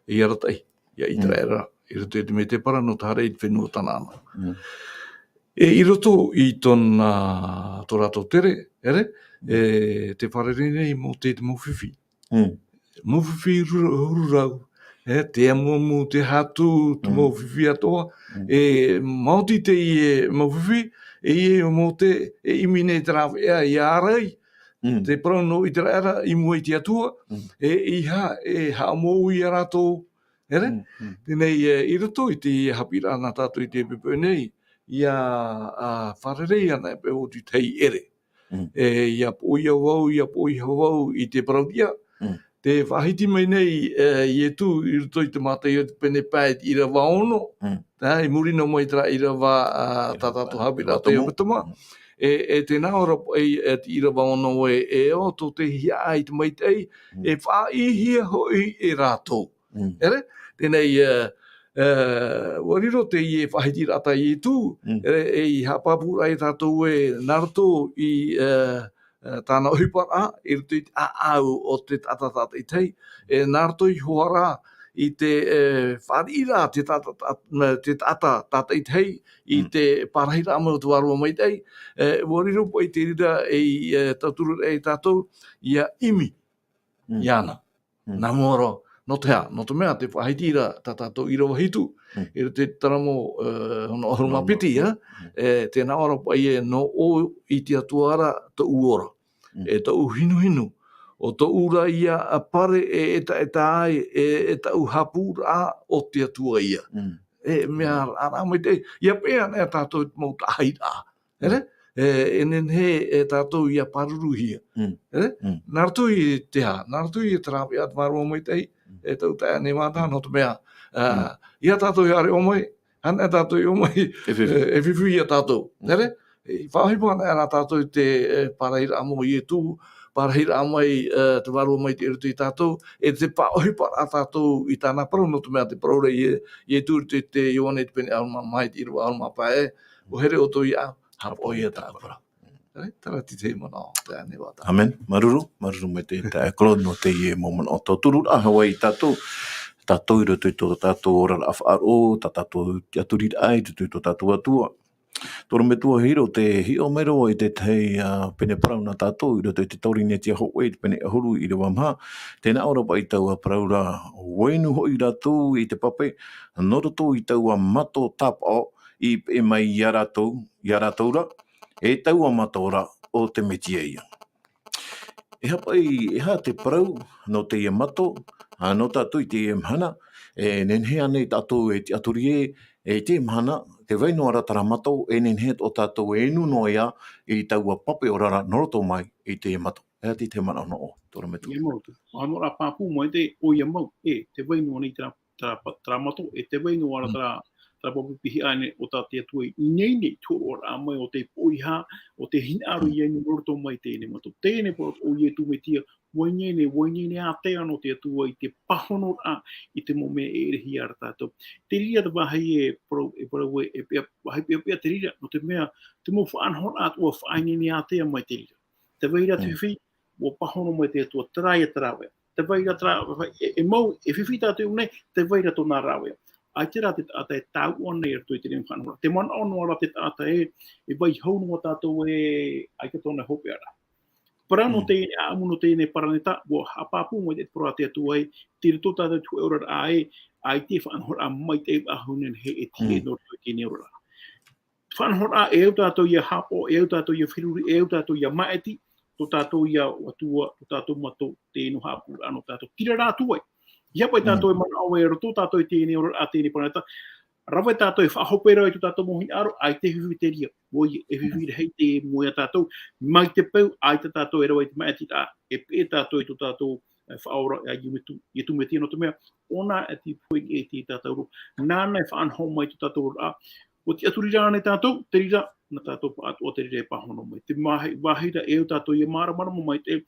Speaker 2: i aratai, ia i traera, i roto te me te para no te hara i whenua tanana. I roto i tōna tō ratou tere, te wharerene i mō te mawhiwhi. Mawhiwhi rurau, te amuamu, te hatu, te mawhiwhi atoa, mauti te i mawhiwhi, e mō te imine te rawea i ārai, te parau i te raera, i mua i te atua, i ha mōu i a ratou, Tēnei i roto i te haapiiraa nā tatou i te pepe nei, ia wharerei ana e o te tei ere. Ia poi hawau, i te parautia, te whahiti mai nei i e tū i roto i te Mataio te pene pāi i Irava ono, i murino mai tra Irava tātātou haapiiraa te hepetoma, tēnā ora te Irava ono e o tō te hia ai te maitei, e whaihia hoi e ratou. Tēnei riro te i e whahiti rata i tū, i hapapura i tātou narato i tāna ohipara, i roto i au o te tatatata i tei, narato i hoara i te wharira te tata i tei, i te parahira amau tu arua mai tei, riro po i te rira i tauturu e tātou, ia imi, iana, nā moro, no te hea, no te mea te whaheitira tātou Irava hitu, i te taramo hono ahuru mapiti, tēnā ora pai no o i te atuara ta uora, ta hinu, o ta ura ia a pare e ai, e ta haapiiraa o te atua ia. Mea ara mai te, ia pēa nea tātou mau ta haira, enen he tātou ia paruruhia. Nā ratou i te ha, nā ratou i te rapi atu marua mai tei, e tau tae ne mātā, no te mea. Ia tātou i are o mai, hana tātou i o mai, e whiwhi ia tātou. Whahipa nā tātou i te parahira amo i e tū, parahira amai te warua mai te irutu i tātou, e te paohipa a tātou i tāna parau, no te mea te parau rei i e tū te ioane te pene alma mai te Irava alma pae, o here o tō i a, hapo i a tāpara. Tara ti te mana o te ane wata.
Speaker 1: Amen. Maruru mai te kolo no te ie momana o tō turu ahawai tātou. Tātou i roto i tō tātou ora awhaaro, tātou te aturira ai, te tō tātou atua. Tōra me tua hiro te hio mero i te tei pene parau nā tātou, i roto i te taurine tia hoʻoe, te pene ahuru i rewa maha. Tēnā ora pa i taua parau rā, wainu hoi ratou i te pape, no roto i taua mato tāpao, i mai i a ratou ra, e taua matora o te MESIA ia. E ha te parau no te ia mato, no tātou i te ia mhana, nenhea nei tātou e te aturie, e te mhana, te wainoa ratara mato, e nenhea o tātou e nuno ia, i taua pape o rara noroto mai i te ia mato. E te mana ono o, tōra me tū.
Speaker 3: Ia mau tu. Anora pāpū mai te o ia mau, te wainoa nei tara mato, e te wainoa ratara pihi ane o tā te atua i nei tōro ora mai o te poiha, o te hinaru i ane noroto mai tēne mato. Tēne po o ie tu me tia, wainene a te ano te atua i te pahono a i te mo mea e rehi ara tātou. Te ria te wahai e parau e pia, wahai pia te ria, no te mea, te mo whaanhora atua whainene a te mai te ria. Te waira te whiwhi, o pahono mai te atua, taraia tarawea. Te waira tarawea, e mau, e whiwhi tātou nei, te waira tōna rawea. Ai te rā te tātai tau ona i rtoi te rem whanhora. Te mana ono ara te tātai e vai haunoa tātou ai ka tōna hope ara. Parano te amuno te ne paraneta, wo hapapu mai te pora te atua e, te rito tātou tu eura ai te whanhora mai te ahunen he e tie no rtoi te ne eura. Whanhora e au tātou ia hapo, e au tātou ia whiruri, e au tātou ia maeti, tō tātou ia atua, tō tātou mato te ino hapu ano tātou. Kira rā tuai. Ia pai tātou e mana au e roto tātou i tēne ora a tēne paraneta. Rawa tātou e whahopera i tu tātou mohi aro, ai te whiwhi te ria. Woi e whiwhi hei te moia tātou. Mai te pau, ai te tātou e rawa i te maeti tā. E pē tātou i tu tātou whaora i tu me tino te mea. Ona e ti pui e ti tātou ro. Nāna e whaanhau mai tu tātou ro a. O ti aturira ane tātou, te rira, na tātou pa atu o te rira e pahono mai. Te wahira e o tātou i mara mai te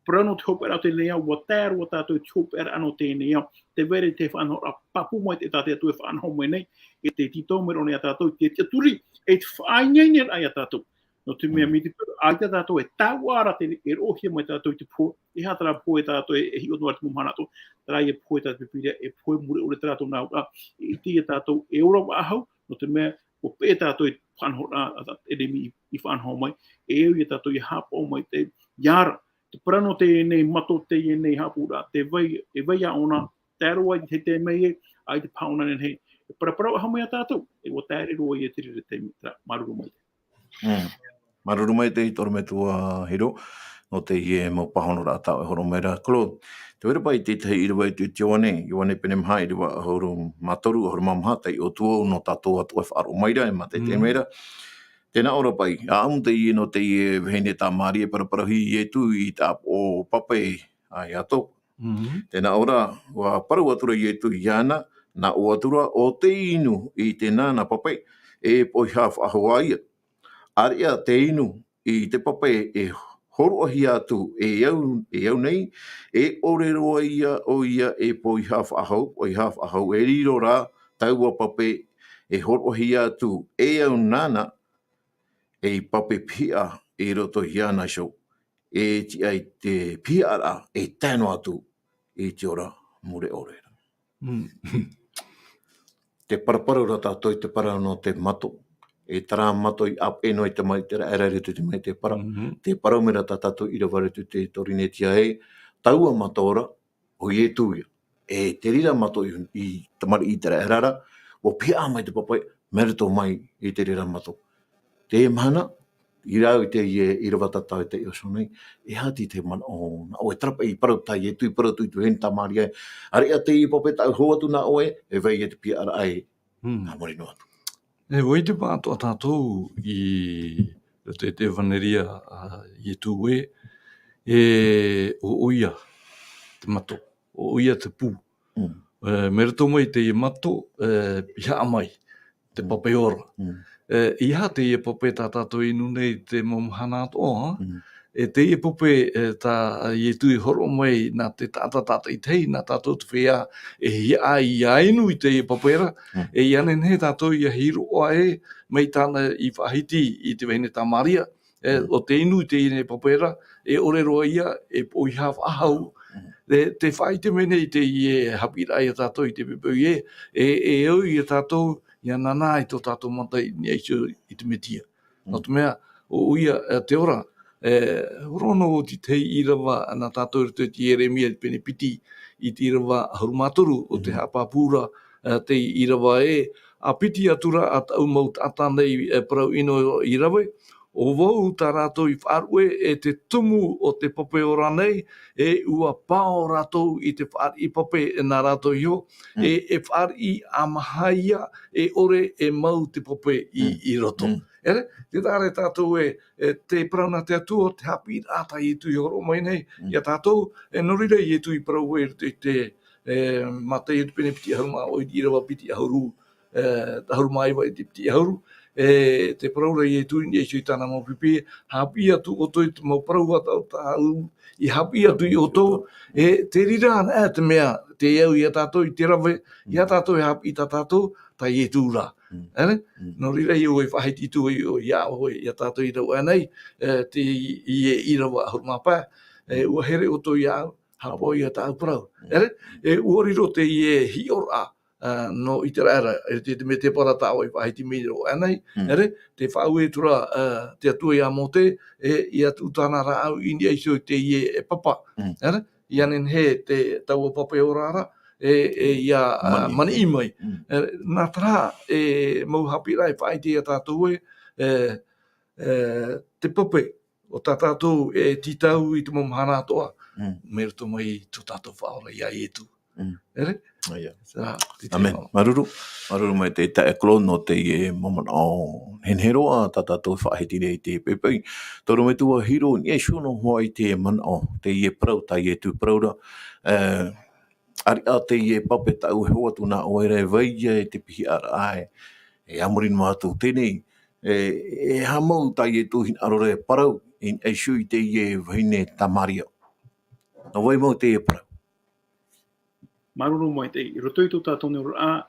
Speaker 3: Parano te hope ara tēnei au, wa tēru o tātou te hope ara ano tēnei au, te vere te whanhora papu mai te tātou atu e whanhau mai nei, e te tito mero nei a tātou, te turi, e te whaingainer ai a tātou. no te mea miti ai te tātou tauara te rohia mai tātou te pō, hatara pō tātou hi o nuar te mumana tō, tara i pō tātou pipira, pō mure ore tātou nā ura, te tātou ora wa ahau, no te mea, o pē tātou whanhora, mi I whanhora mai, i tātou I hapa mai te yara, te parano te nei mato te nei hapura, te vai a ona, te aroa te mei ai te pauna nei, parau aha mai a tātou, o tāre roa I te rire te maru mai.
Speaker 1: Mârû mai te toro me tua hiro, no te ie mo pahonora atau horo mai ra. Klo, te wera pai te tei Irava I te wane pene maha Irava horo matoru, horo mamaha, tei o tua no tatou atua whaaro mai ra, e mate te meira. Tēnā ora pai, a amu te ie no te ie vehene tā maari e paraparahi I e tu I tā o papai ai ato. Tēnā ora, wa parau atura I e tu I ana, na o atura o te inu I tēnā na papai, e poi haf ahua ia. Aria te inu I te papai e horo ahi atu e au nei, e ore roa ia o ia e poi haf ahau, e riro rā, taua papai e horo ahi atu e au nana, e papai pia e roto hiana show, e ti ai te pia ara e tēno atu e te ora mure ore. Te parapara rata toi te para no te mato, e tara mato I ap e noi te mai te rare tu te mai te para. Te parau mera tatou Irava tu te torinetia e, taua mato ora, o I e tuia. E te rira mato I tamara I te rara, o pia mai te papai, merito mai I te rira mato. Te mana, I rau I te Irava tatou te ioso nei, e hati te mana o na oe trapa I parau tai e tui parau tui tu hen tamari ai. Aria te I papai tau hoa tu na oe, e vei e te pia ara ai, na morino atu.
Speaker 2: E wai te pātua tātou I te vaneria I tu e o oia te mato, o oia te pū. Mera tō mai te mato, pia mai, te papai ora. Iha te ie papai tā tātou inu nei te momhana atoa, e te ie papai tā ie tui horo mai nā te tata I tei, nā tātou te whea e ia inu I te ie papai ra, e iane ne tātou ia hiro oa e, mei tāna I whahiti I te wehine tamaria, o te inu I te ie papai ra, e ore roa ia, e poi haf ahau, te whai te mene I te ie haapiiraa I tātou I te pepeu e au I tātou, ia nana I tō tātou matai ni aisu I te metia. No te mea, o uia te ora, rono o te tei Irava ana tātou te Ieremia pene piti I te Irava ahuru mātoru o te hapapura te Irava a piti atura at au maut atanei parau ino Irava, o vau tā ratou I whaarue e te tumu o te papai ora nei, e ua pāo ratou I te whaar I papai e nā ratou hio, e whaar I amahaia e ore e mau te papai I roto. Te tāre tātou te prauna te atua, te haapiiraa tai I tui horo mai nei, ia tātou e norire I tui parau e te Mataio te pene piti ahuru mā o I Irava piti ahuru, ahuru maiwa I te piti ahuru, te paraura I tui ni eisui tāna mau pipi, haapi atu o toi te mau parau atau tāu, I haapi atu I oto, te rira ana te mea, te iau I tātou I te rave, I tātou e haapi tā tātou, tai e tūra. No rira I oi whahiti tu I o ia oi, I tātou I rau anei, te I Irava ahuru māpā, ua here o toi iau, hapo I tāu parau. Ua riro te I hiora, no I te rara, te me te parata o I whahiti miro anei, te whau e tura te atua I amo te, I atu tāna rāu I ni aiso te I papa, I anen he te taua papa o rara, ia mani I mai. Nā tara, mau haapiiraa whaiti a tātou te papai, o tā tātou titau I te momhana atoa, mera tō mai tō tātou whaora ia e tu.
Speaker 1: Amen. Mârû mai te tae klo no te ie momana o henheroa tā tātou whaahiti rei te pepei. Toro me tua hiro ni e shuno hoa I te mana o te ie parau, tai ie tu paraura. Ari a te ie pape tau hoa tu nā oere vaia e te pihi ara ai. E amorin mātou tenei. E hamau tai ie tu hin arore parau. In e shui te ie vahine tamaria. No vai mau te ie parau.
Speaker 3: Maruru mai te roto I tō tātou ne ora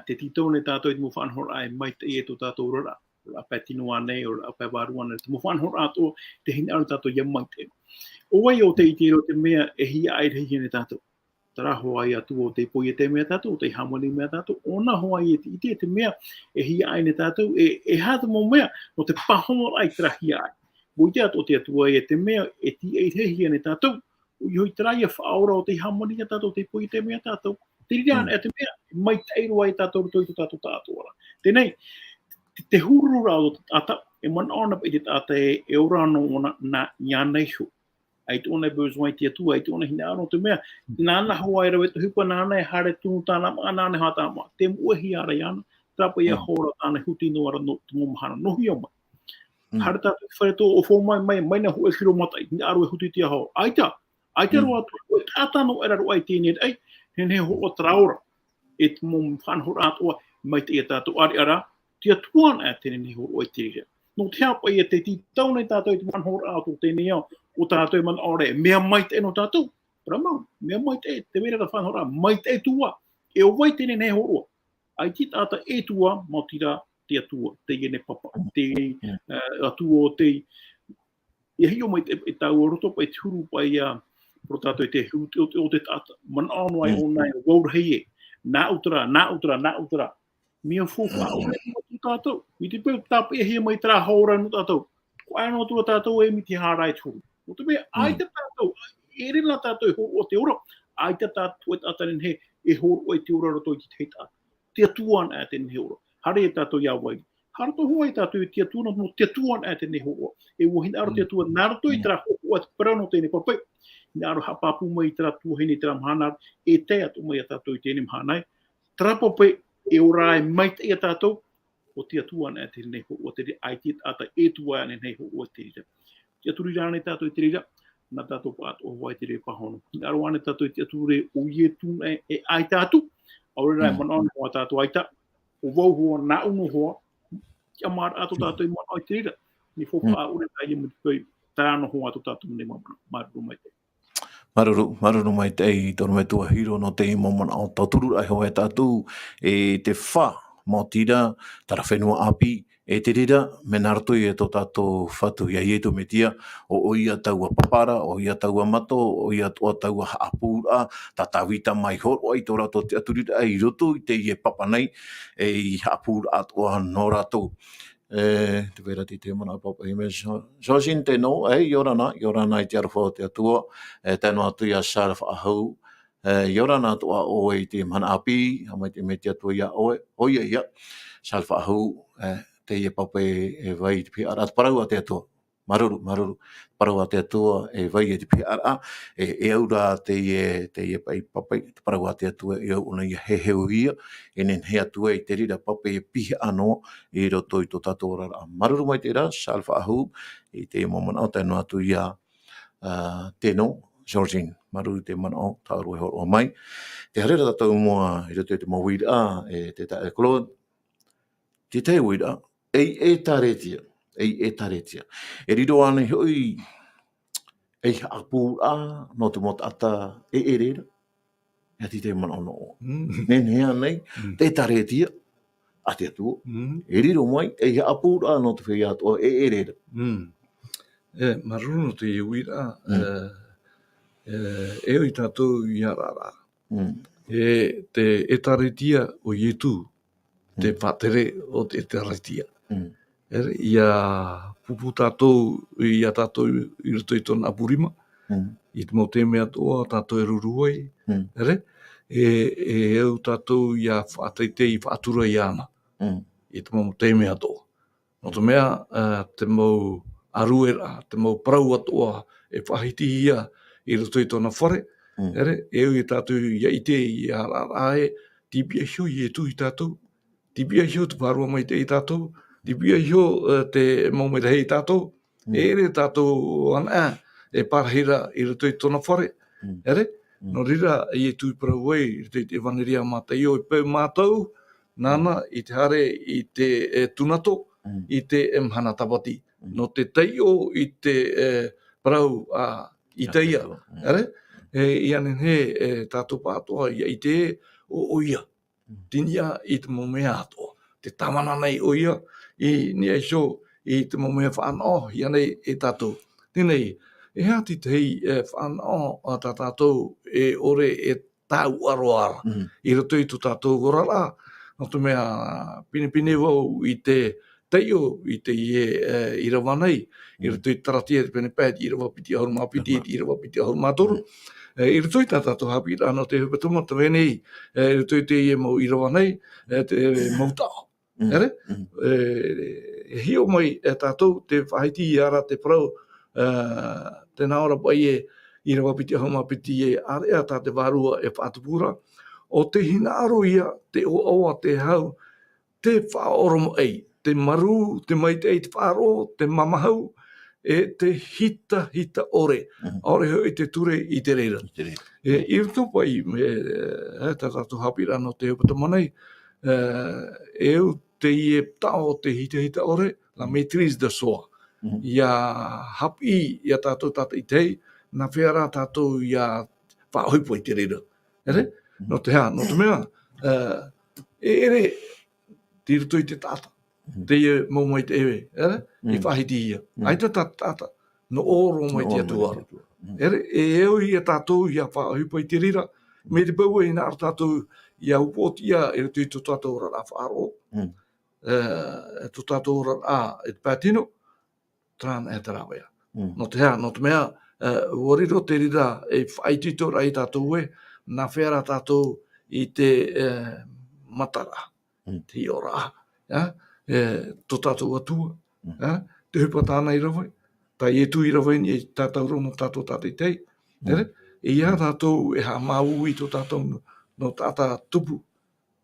Speaker 3: te titone tātou I te mo whanhora ai mai te e tō tātou ora. apa tinua nei o apa barua nei te mo fan hor ato te hina ar tato ia mai te o wai o te itiro te mea e hia ai te hine tato tara hoai atu o te poi te mea tato te hamani mea tato ona hoai e te te mea e hia ai ne tato e hata mo mea no te pahono ai tra hia ai boia o te atua e te mea e ti e te hia ne tato o i hoi traia whaora o te hamani ne tato te poi te mea tato te rian e te mea mai teiro ai tato rutoi to tato tātua tenei te hurura o te tata e man ona pa i te tata e ora no ona na nyanei hu ai te ona berzwai te atua ai te ona hina aro te mea nana hoa rawe te hupa nana e hare tū tāna maa nana e hata maa te muehi ara iana trapa ia hora tāna huti no ara no te momahana no hi o mai hare tātu whare tō o fō mai na hu e whiro matai ni aro e huti tia hao aita roa tu e tāta no era roa i tēne ai hen he ho o traora e te mom whanhora atoa mai te ia tātu ari ara tia tuan e tēne ni ho o i tēne no te hapa ia te ti tau nei tātou i te whanhora atoa tēne iau o tātou man ore mea mai te no tātou prama mea mai te mera da whanhora mai te tua e o vai tēne nei horoa ai ti tāta e tua mo tira te atua teie ne papa te atua o te e hi o mai e tau o roto pa e turu pa ia pro tātou te o te tāta man anu ai o nai o gaur hei na utra mia fufa o me tātou i te pēr tāpa e hia mai tra haura no tātou ko ai no tua tātou e mi te harai turu o te mea ai te tātou e rena tātou e horo o te ora ai te tātou e tātanen he e horo o te ora roto i te heita te atuan e tēne he ora hare e tātou ia wai hare to hoa e tātou te atuan no te atuan e tēne he ora e wohin aro te atuan nā roto i tra hoko o te parau no tēne papai nā aro hapapu mai tra tuahini tra mhana e te atu mai a tātou i tēne mhanai tra papai e ora e mai te ia tātou o te atuan e tēne he o te aiti ata e tua e nei ho o te rira te aturi rāne tātou i te rira na tātou pātu o hoi te re pahono. Ni aro ane tātou i te ature o ie tūna e ai tātou. Aure rai manana hoa tātou aita. O vau hoa nā unu hoa. Kia mara ato tātou i mana o te rira. Ni fofa a ure kai e mutikoi tāno hoa ato tātou mne māruru mai te.
Speaker 1: Maruru mai te i tono me tua hiro no te i momana o tauturu ai hoa tātou e te wha mo tira tara fenua api e te rira, me nārto i e tō tātou whatu ia i e tō metia, o ia taua papara, o ia taua mato, o ia taua haapiiraa, tā tāwita mai horo ai tō rato te aturira ai roto i te i e papa nei, e i haapiiraa toa no ratou. Te vera te mana papa i me Josin te no, yorana i te arawha te atua, tēnā atu i a Sharafa ahau, yorana toa o i te mana api, amai te metia tua ia oe, oia ia, Sharafa ahau, teie papa e vai te pia ara parau a te atua maruru parau a te atua e vai te pia ara e aura teie pai papa te parau a te atua e ona ia heu ia e nen he atua i te rira papa e pia ano i roto i to tatou rara maruru mai te ra salfa ahu i te momana o tēnā atu ia tēno Georgine maruru te mana o tāru e horo mai te harera tatou mua i roto i te mawira e te tae kolo te te wira e taretia. E riro ane hoi e haapiiraa no te motata e rera. E ati te mana ono. Nenea nei, te taretia a te atua. E riro mai e haapiiraa no te whea atua e rera.
Speaker 2: Maruru no te iwira e oi tātou i arara. E taretia o ietu te patere o te taretia. Ia pupu tātou i a tātou i roto i tōna apurima, i te mau te mea toa tātou e ruruai, e au tātou i a whāteitei i whātura i ana, i te mau te mea toa. No te mea, te mau aruera, te mau parau atoa, e whahiti ia i roto i tōna whare, e au i tātou i a ite i a rarae, tibia hio i e tu i tātou, tibia hio te wharua mai te i tātou, tibia hio te maumera hei tātou, e re tātou ana e parahira i roto i tōna whare, no rira i e tui parau ai, i roto i te vaneria Mataio i pau mātou, nana i te hare i te tunato, i te mhana tapati, no te teio i te parau i teia, i anen he tātou pātoa i te o ia, tinia i te momea atoa, te tamana nei o ia, I ni e so I te mo mea whaanao ia nei e tatou. Tēnei, e hea ti tei whaanao a ta tatou e ore e tau aroara. I roto I tu tatou gorara, no te mea pinipini wau I te teio, I te ie Irava nei, I roto I taratia te pene pēti, Irava piti ahuru mapiti, Irava piti ahuru matoru. I roto I tā tatou haapiiraa no te hepetoma, te venei, I roto I te ie mau Irava nei, te mau tao. Ere? E hio mai e tātou te whaiti I ara te Parau, te naora pai e Irava piti ahuru mapiti e area tā te wārua e whaatupura, o te hinaaro ia, te oa te hau, te whaoromo ei, te maru, te maitei te whaaro, te mamahau, e te hita ore. Ore hoi te ture I te reira. I roto pai, tā tātou haapiiraa no te hepetoma nei, e au te ie tao te hita ore, la maîtrise de soi. Ia hapi ia tātou tata I tei, na whiara tātou ia whaohipo I te reira. Ere? No te hea, no te mea, e ere, ti roto I te tata. Te ie mau mai te ewe, ere? I whahiti ia. Ai te tata, no oro mai te atuara. Ere, e eo ia tātou ia whaohipo I te reira, me te pau e nāra tātou ia upotia e roto I tu tātou rara whaaro. Tu tātou rara e te pātino, trāna e te rawea. No te hea, no te mea, wariro te rira e whaitito rai tātou e, nā whera tātou I te mataraa, te ora, to tātou atua, te hupa tāna Irava, tai e tu Irava ni e tātou rono tātou tātai tei, e ia tātou e ha mau I to tātou no tāta tupu,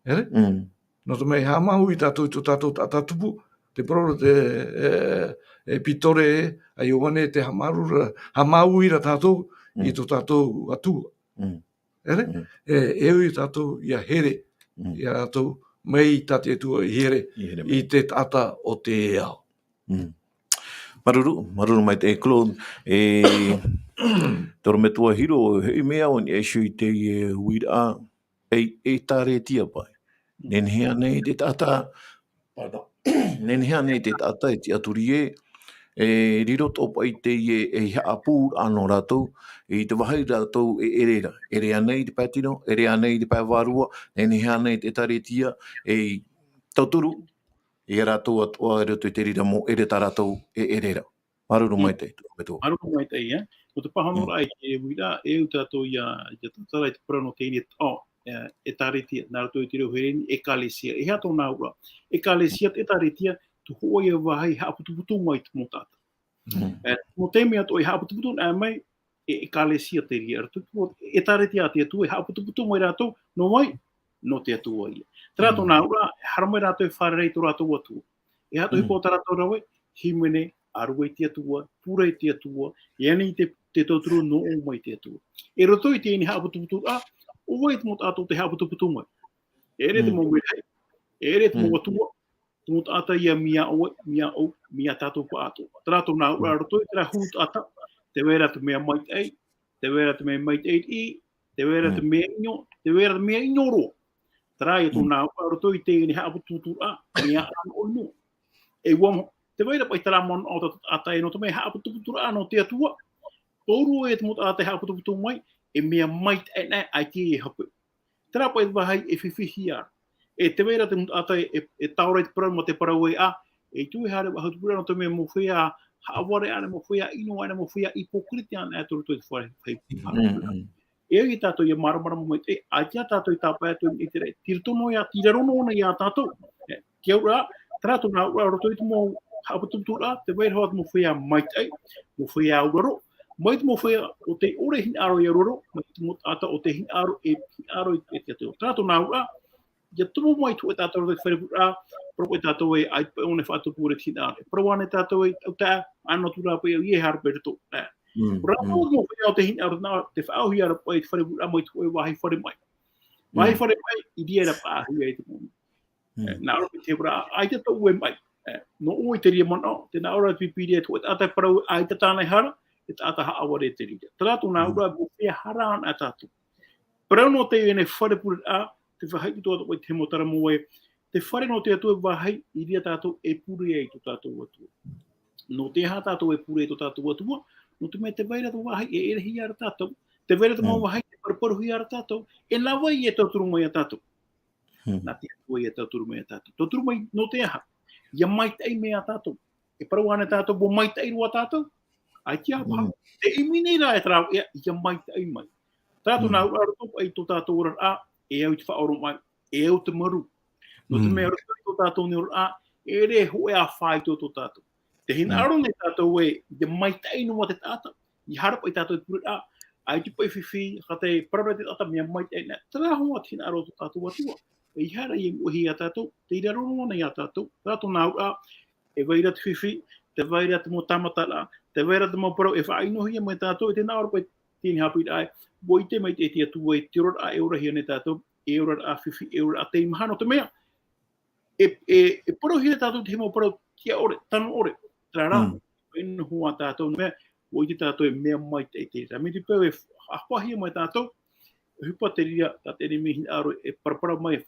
Speaker 2: no te mea ha mau I tātou to tātou tāta tupu, te prora te pitore ai oane te ha mau I ra tātou I to tātou atua. E ui tātou ia here, ia tātou mei tate atua I here I te tata o te ao.
Speaker 1: Maruru mai te Claude, toro me tua hiro, hei mea o ni e shui te uira e tare tia pai. Nenhea nei te tata, nenhea nei te tata e ti aturi riro topa I te e haapū ano ratou, I te wahai ratou e erera. Erea nei te pātino, erea nei te pāwarua, nenhea nei te tare tia, e tauturu, e ratou atua e roto I te rira mo ere tā ratou e erera. Maruru mai te.
Speaker 3: Maruru mai te, o te pahanora ai ke wira, e u tātou ia tātara I te parano teine e tāretia, nā ratou I te reo hereni, e kālesia, e hea tō nā ura. E kālesia te tāretia, tu hoa ia wahai haaputuputu mai te mō tāta. Mō te mea tō e haaputuputu nā mai, e kālesia te ria. E tāretia te atu, e haaputuputu mai rātou, no mai, no te atua ia. Te rātou nā ura, haramai rātou e whārerei tō rātou atua. E hātou hipo tā rātou rawe, himene, arua I te atua, pura I te atua, e ani te tauturu no o mai te atua. E roto I te eni haaputuputu, o wai te mō tātou te haaputuputu mai. E re te mō mehei, e re te mō atua, te mō tāta ia mia oe, mia au, mia tātou pa atua. Te rātou nā ura roto I te rā hūt ata, te wera te mea mai ei, te wera te mea mai ei I, te wera te mea inyo, te wera te mea inyo roa. Te rā I tō nā ura roto I te eni haaputuputu mea ano o no. E wamo, te waira pai tara mon o ata e no te mea haaputuputu no te atua. Tōru e te mot a te haaputuputu mai, e mea mai te nei ai te e hapu. Te rā pai wahai e whiwhihi ara. E te waira te mot ata e taurei te parau mo te parau e e tu e hare wahutupura no te mea mo whea haaware ane mo whea ino ane mo whea ipokriti ane e toro toi te whare. E ai tātou ia maramara mo mai te, ai tia tātou I tāpai atu I te rei. Tirtono ia, tirarono ona ia tātou. Kia ura, te rātou nā ura roto I te mō haaputuputu te waira hoa te mo whea mai te, mo whea auraro. Mai te mo whea o te ore hin aro I aroro, mai te mo ata o te hin aro I te atua. Te rātou nā ura, ia tumu mai tu e tātou te whareputu propo e tātou e ai one whaatupure te hin aro. Parawane tātou e au tā, anō tu rāpai au ie harpe rito. Rātou mo whea o te hin aro, te whaauhi ara pai te whareputu mai tu e wahi whare mai. Wahi whare mai, I dia ra pāhi e te momi. Nā ora te wra, ai te tau e mai. No oi te ria mana, te nā ora te pipiri e tu e tātai parau ai te tānei hara, e tāta haaware te ria. Te rātou nā ura mo whea haraan a tātou. Parau no te ene wharepure te whahaiki tō oi te motara mo e, te whare no te atua wahai, I ria tātou e pure ai to tātou atua. No te ha tātou e pure ai to tātou atua, no te mea te waira to wahai e erehi ara tātou, te waira to mau wahai e paraparuhi ara tātou, e nā wai e tauturu mai a tātou. Nā te atua e tauturu mai a tātou. Tauturu mai no te aha, ia mai tai mea tātou. E parau ana tātou, bo mai tai rua tātou, ai te apa. Te imine rā e trau, ia mai tai mai. Tātou nā ura topu ai to tātou ura a, e au te whaoro mai, e au te maru. No te mea ura to tātou ni ura a, e re hoe a whai to tātou. Te hina aro nei tātou e, ia mai tai nua te tātou. I harapa I tātou te pura a, ai te pai whiwhi, ka te parara te tata mea mai tai nea. Tara hoa te hina aro to tātou atua. E hara I uhi a tātou, te ira rongo nei a tātou. Tātou nā ura a, e waira te whiwhi, te waira te mo tamatara'a, te waira te mo parau, e whainohia mai tātou, e te nā ora pai tēni hāpiiraa ai, boi te mai te atua e te ora a e ora hia nei tātou, e ora a whiwhi, e ora a te imahano te mea. E parau hia tātou te himo parau, kia ore, tano ore, trara, e nohua tātou mea, boi te tātou e mea mai te rā. Me te pēo e ahwahia mai tātou, hupa te ria, tā te ne mihi aro, e parapara mai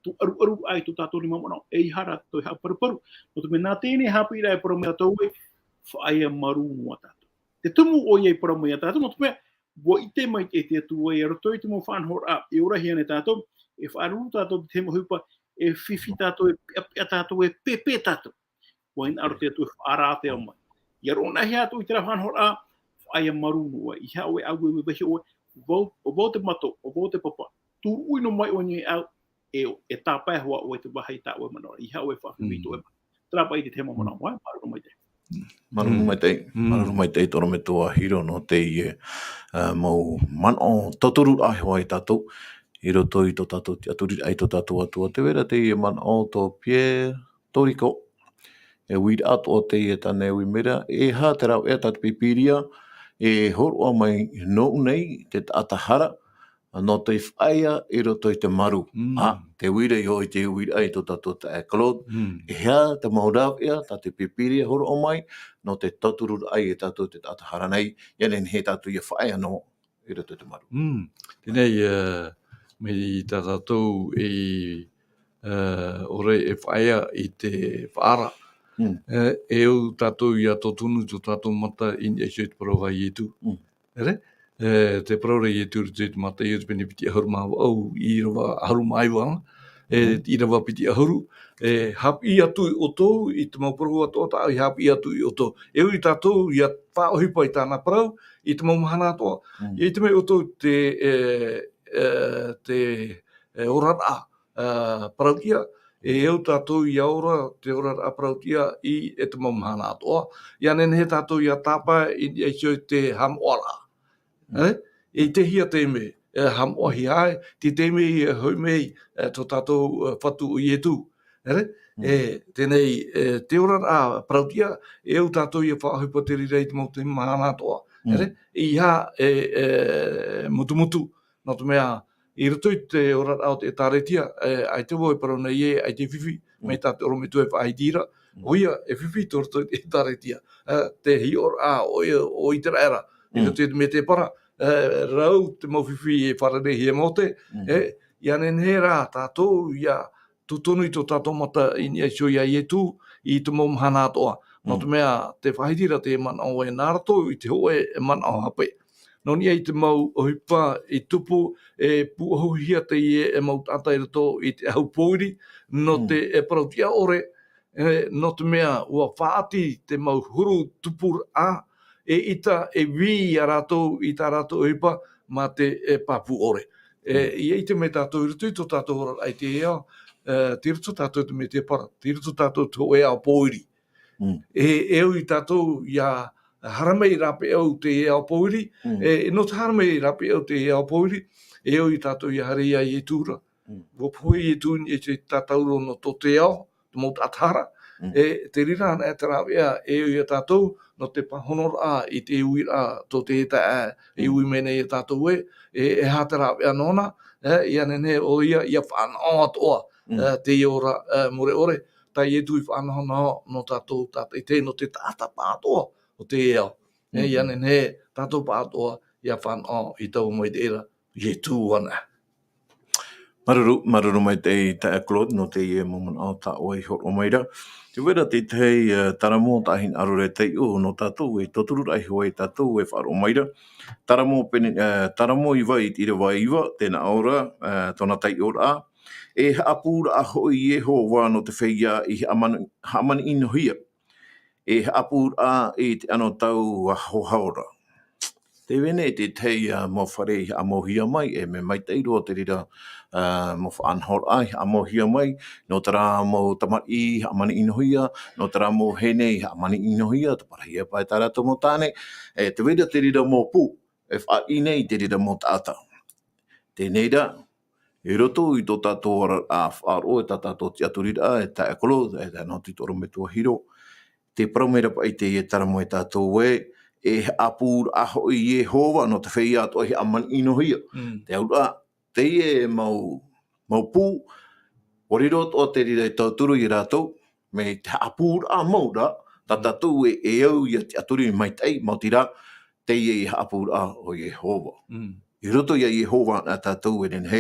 Speaker 3: tu aru ai tu tātou ni mamana, e ihara toi ha paraparu. No te me nā tēne hāpiiraa e parau mai tātou e, Faaea mârû mua tātou. Te tumu o iei parau mai a tātou, no te mea, wo I te mai te atua e roto I te mo whanhor a, e ora hia ne tātou, e whaaruru tātou te mo hupa, e whiwhi tātou, e pia tātou, e pepe tātou. Wa in aro te atua whaara te au mai. Ia rona hea tu I te whanhor a, Faaea mârû mua, I hea oe au e wehi oe, o vau te mato, o vau te papa, tu uino mai o nye au, e tāpai hoa o te wahai tā oe manora, I hea oe whawhiwito e mai. Trapa I te tema mana, wai, māruru mai te.
Speaker 1: Mararu mai te toro me toa hiro no teie mau mano toturu ai hoa I tātou. I roto I to tātou te aturi ai to tātou atua. Te wera teie mano to pie toriko. E wīd ato o teie tane ui mera. E hā te rau e tātou pipiria. E horo mai no nei te tamatara'a. No te Faaea I roto I te maru. Te wira I hoi te wira ai to tātou te akalot. E hea te maurau ea, tā te pipiria horo o mai, no te toturu ai e tātou te tamatara'a nei, ia nen he tātou I Faaea no I roto I te maru.
Speaker 2: Tēnei, me I tā tātou ore e Faaea I te whaara. E au tātou I a tō tunu tō tātou mata I ni eisio te parau hai e tū. Te parau rei e tūru te Mataio te pene piti ahuru māua au Irava ahuru mai wanga. Irava piti ahuru. Hapi atu o tō I te mauparu a tōta au I hapi atu I o tō. E ui tātou I a whaohipa I tāna parau I te maumahana atoa. I te mei o tō te orara parautia. E au tātou I aora te orara parautia I e te maumahana atoa. Ia nen he tātou I a tāpa I eisio te hamoara. E te hia te me hamohi ai, te me I hoi mei tō tātou whatu I e tū. Tēnei, te orara parautia, e au tātou I a whaohipa te rirei te mau te mahana atoa. I hā mutu, no te mea, I roto I te orara o te tāretia, ai te woi parau nei e, ai te whiwhi, mei tāte oro me tu e whaidira, oia e whiwhi tō roto I te tāretia. Te hi ora o I te raera, I roto I me te para, rau te mau whiwhi e whararehi e mote, ia nen he rā tātou, ia tutonu I tō tātou mata I ni aisio ia I e tū, I te mau mahana atoa. No te mea, te whahitira te manao e nā ratou I te hoe e manao hape. No ni ai te mau ohipa I tupu e puahuhia te e mau tātai rato I te au poiri, no te e parautia ore, no te mea ua whaati te mau huru tupur a, e ita e vi a ratou I tā ratou ohipa, ma te papu ore. I eite me tātou I rutu I tō tātou ora ai te ea, te rutu tātou te me te para, te rutu tātou te hoe au poiri. E au I tātou ia haramei rape au te ao poiri, no te haramei rape au te ao poiri, e au I tātou ia harei ai e tūra. Wapoi e tūni e te tātauro no tō te ao, te mau tātara, te rirana e te rawea e au I tātou, no te pahonora I te uira tō te eta e ui mene I tātou e hā te rawea nona, ia nene o ia whanau atoa, te ora more ore, tai e tui whanau no tātou tātai te no te toatapapa atoa o te eo. Ia nene tātou pa atoa ia whanau I tau mai te era, I tū ana.
Speaker 1: Mârû mai te aklod no teie moman au ta oi hor o maira. Te wera te tei taramo tahin arore tei o no tatou e toturu ai hoi tatou e whar o maira. Taramo iwa i Irava iwa, tēnā ora, tōna tai ora. E hapura a hoi e hoa no te whaia i hamani ino hia. E hapura i te ano tau a hohaora. Te wene te tei mo whare a mohia mai e me mai teiro te rira mo whaanhor ai a mohia mai no tara mo tamari a mani inohia no tara mo hene a mani inohia te parahia pai tara tomo tāne e te wera te rira mo pu e wha inei te rira mo tāta. Tēnei ra, e roto i tō tātou a whaaro e tātou te aturira e tae kolo e tā no titoro me tua hiro. Te praumera pa i te e taramo e tātou e apur aho i e hova no te whea ato e aman inohia. Te aura, teie mau pū, o riro o te rira e tauturu i rātou, me te apur a maura, ta tātou e au i te aturi mai tei, mau tira, teie i apur a o i e hova. I roto i e hova a tātou e nen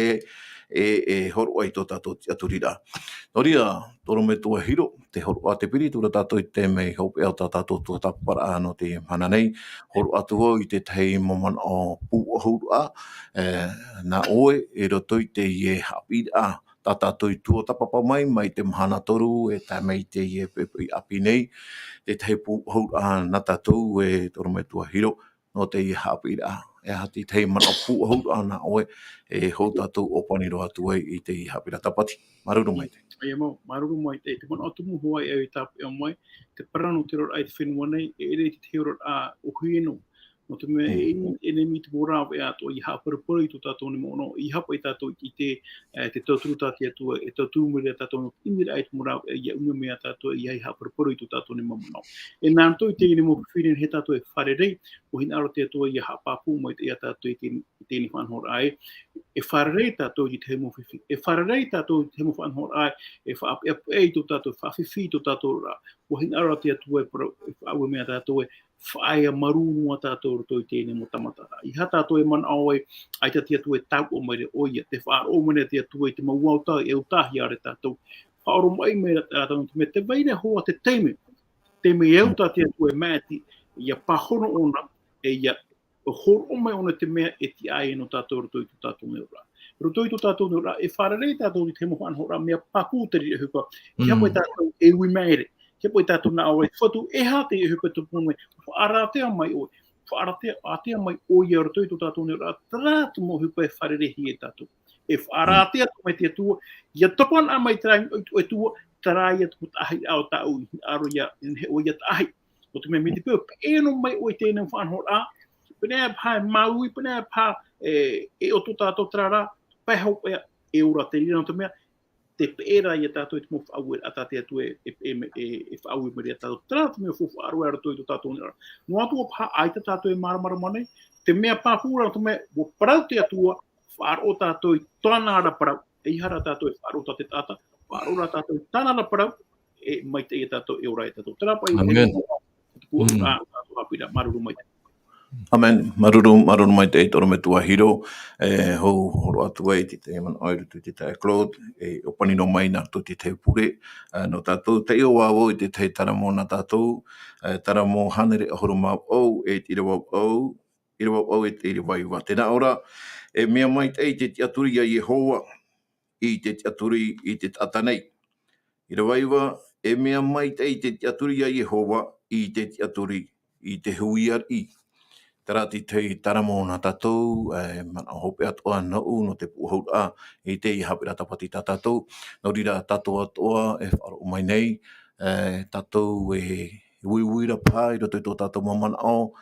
Speaker 1: e horo ai tō tātou te aturira. Noria, toro me tua hiro, te horo a te piri, tura tātou i te mei haupe au tātou tuataparaa no te mana nei, horo atua i te tei moman o pū ahuru a, nā oe, e roto i te ie haapiiraa, tātou i tuatapapa mai te mahana toru, e tā mei te ie pepe i api nei, te tei pū ahuru a nā tātou e toro me tua hiro, no te ie haapiiraa. E hati tei mana pū ahuru a nā oe, e hou tātou opaniro atua i te ie haapiiraa tapati. Maruru mai te.
Speaker 3: Ia mau, maruru mai te mana o tumu hoa e tapu e mai, te parano te rora ai te whenua nei, e ere te te rora a uhuino. No te mea e ne miti mōrāwa e ato i hāparapura i tō tātou ni mono, i hapa i tātou i te tauturu tāti atua, e tauturu mire tātou no imira ai te mōrāwa e ia unga mea tātou i hai hāparapura i tō tātou ni mono. E nā tō i te ni mo whiwhirin he tātou e wharerei, o hina aro te atua i hāpāpū mai te ia tātou i tēni whanhora ai, e wharerei tātou i te hemo whiwhi, e wharerei tātou i te hemo whanhora ai, e whaapeapu e i tō tātou, whawhiwhi tō tātou rā, o hina aro te atua e whaawe mea tātou e Faaea maru mua tātou roto i tēne mo tamatara'a. I ha tātou e man au ai te tia tu e tau o mai oia, te whaaro o mene tia tu e te mau au tau e utahi are tātou. Whaaro mai mea tātou, te veire hoa te teime eu tā tia tu e mēti, ia pahono ona, e ia horo o mai ona te mea e ti ai no tātou roto i tu tātou me ora. Roto i tu tātou me ora, e wharerei tātou i te mo whanhora, mea paku te ria hupa, ki hapa tātou e ui meire. Ke poi tātou nā oi, whatu e hate e hupe tu pōnei, whaaratea mai oi, whaaratea mai oi e roto i tu tātou nera, trātu mo hupe e wharerehi e tātou. E whaaratea tu mai te tua, ia topan a mai trai e tua, tarai atu mut ahi au tāu, aro ia, o ia tahi. O tu me miti pēo, eno mai oi tēnei whanhor a, pēnea pā maui, pēnea pā e o tu tātou trara, pai hau pēa e ura te rira no te mea, te pēra i a tātou i te mo whaue a tātou atu e whaue meri a tātou. Tātou mea fufu aru e ratou i tō tātou nera. No atua pā aita tātou e maramara manei, te mea pāpura o te mea, mo parau te atua, whaaro tātou i tōnara parau, e ihara tātou e whaaro tātou tāta, whaaro rā tātou i tānara parau, e mai te i a tātou e ora i tātou. Tērapa i te kua tātou hapira, maruru mai te.
Speaker 1: Amen. Maruru mai te eitoro me tua hiro. Hou horo atua i te man oiru tu te tae Claude. Opanino mai nā tu te te pure. No tātou te io wāwo i te te taramo nā tātou. Taramo hanere ahuru mau au e te Irava au. Irava au e te Irava iwa. Tēnā ora, mea mai te te aturi a Yehowa i te aturi i te atanei. Irava iwa, mea mai te aturi a Yehowa i te aturi i te huiar i. Tarati tei taramo nā tātou, mana hope atoa nau no te puhaura i te i hapira tapati tā tātou. Nau rira tātou atoa e wharo mai nei, tātou e uiuira pā i roto i tō tātou mamana o.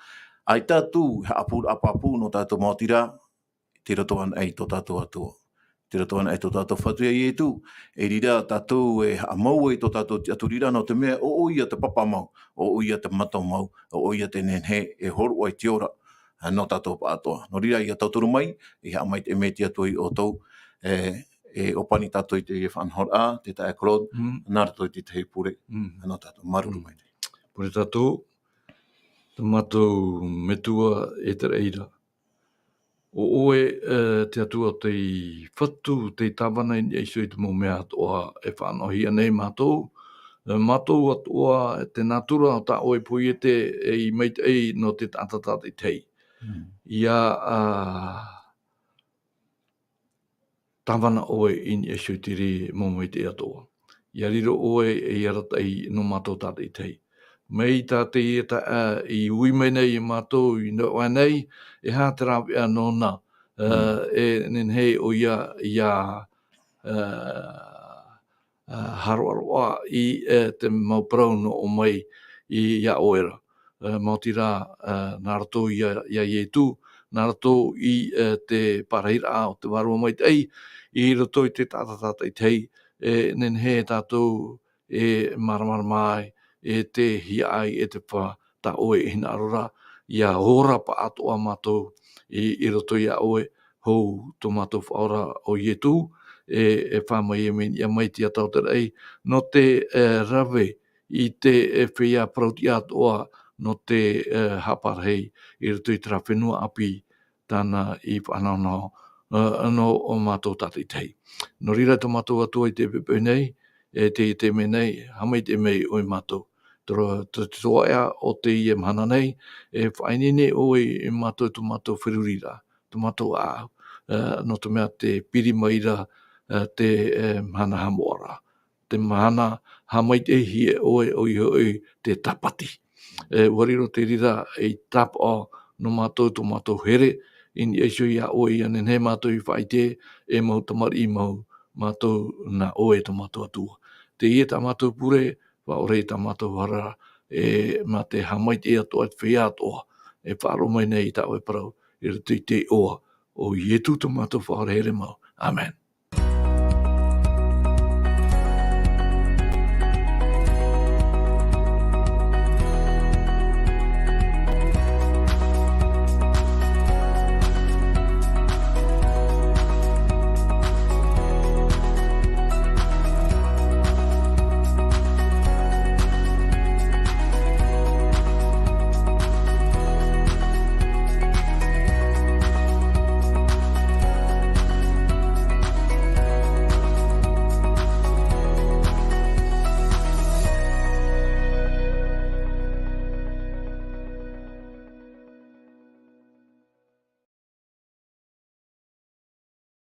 Speaker 1: Ai tātou he apapu no tātou mautira, te roto an ei tō tātou atoa. Te roto ana e tō tātou whatuia i e tū. E rira tātou e amau e tō tātou atu rira no te mea o ia te papa mau, o ia te matau mau, o ia te nenhe e horo ai te ora no tātou pātoa. No rira i a tauturu mai, i hea mai te me te atu i o tau, e opani tātou i te whanhora, te tae Claude, nā rato i te tei pure, no tātou maruru mai.
Speaker 2: Pure tātou, te matou metua e te reira. o oe te atua te whatu te tawana i eiso i te mo mea atoa e whanohia nei mātou. Mātou atua te natura o ta oe pui e te i meit ei no te tātata te tei. Ia tawana oe i eiso i te ri mo mei te atoa. Ia riro oe e arata i no mātou tāta i tei. Mei tā te i i uime nei i mātou i no nei, e hā te rawi anona, e nen hei o ia haroaroa i te mauparau no o mai i ia oera. Mauti rā, nā ratou ia ietu, nā ratou i te parahira o te warua mai tei, i ratou i te tātata i tei, nen he tātou e maramara mai, e te hia ai e te wha ta oe hina arora, ia ora pa atoa mātou i roto ia oe, hou tō mātou whaora o ietu, e whamai e meni, ia mai tia tau te rei, no te rave i te whia prauti atoa, no te haparhei, i roto i tra fenua api, tāna i whanau no o mātou tata i tei. No rira tō mātou atua i te pepe nei, te me nei, hamai te mei o i mātou. Te toa o te ie mana nei, e whainine o i mātou tō mātou whirurira, tō mātou āu, no te mea te pirimaira te mana hamoara. Te mana hamai te hie oi te tapati. Wariro te rira e tapa no mātou tō mātou here, in eiso ia oi anen he mātou i whaite, e mau tamari i mau mātou na oe tō mātou atua. Te ie tā mātou pure, wa ore tā mātou hara, mā te hamai te atoa, te whia atoa, e whāro mai nei tā oe parau, i rito i te oa, o ietu tō mātou whaore here mau. Amen.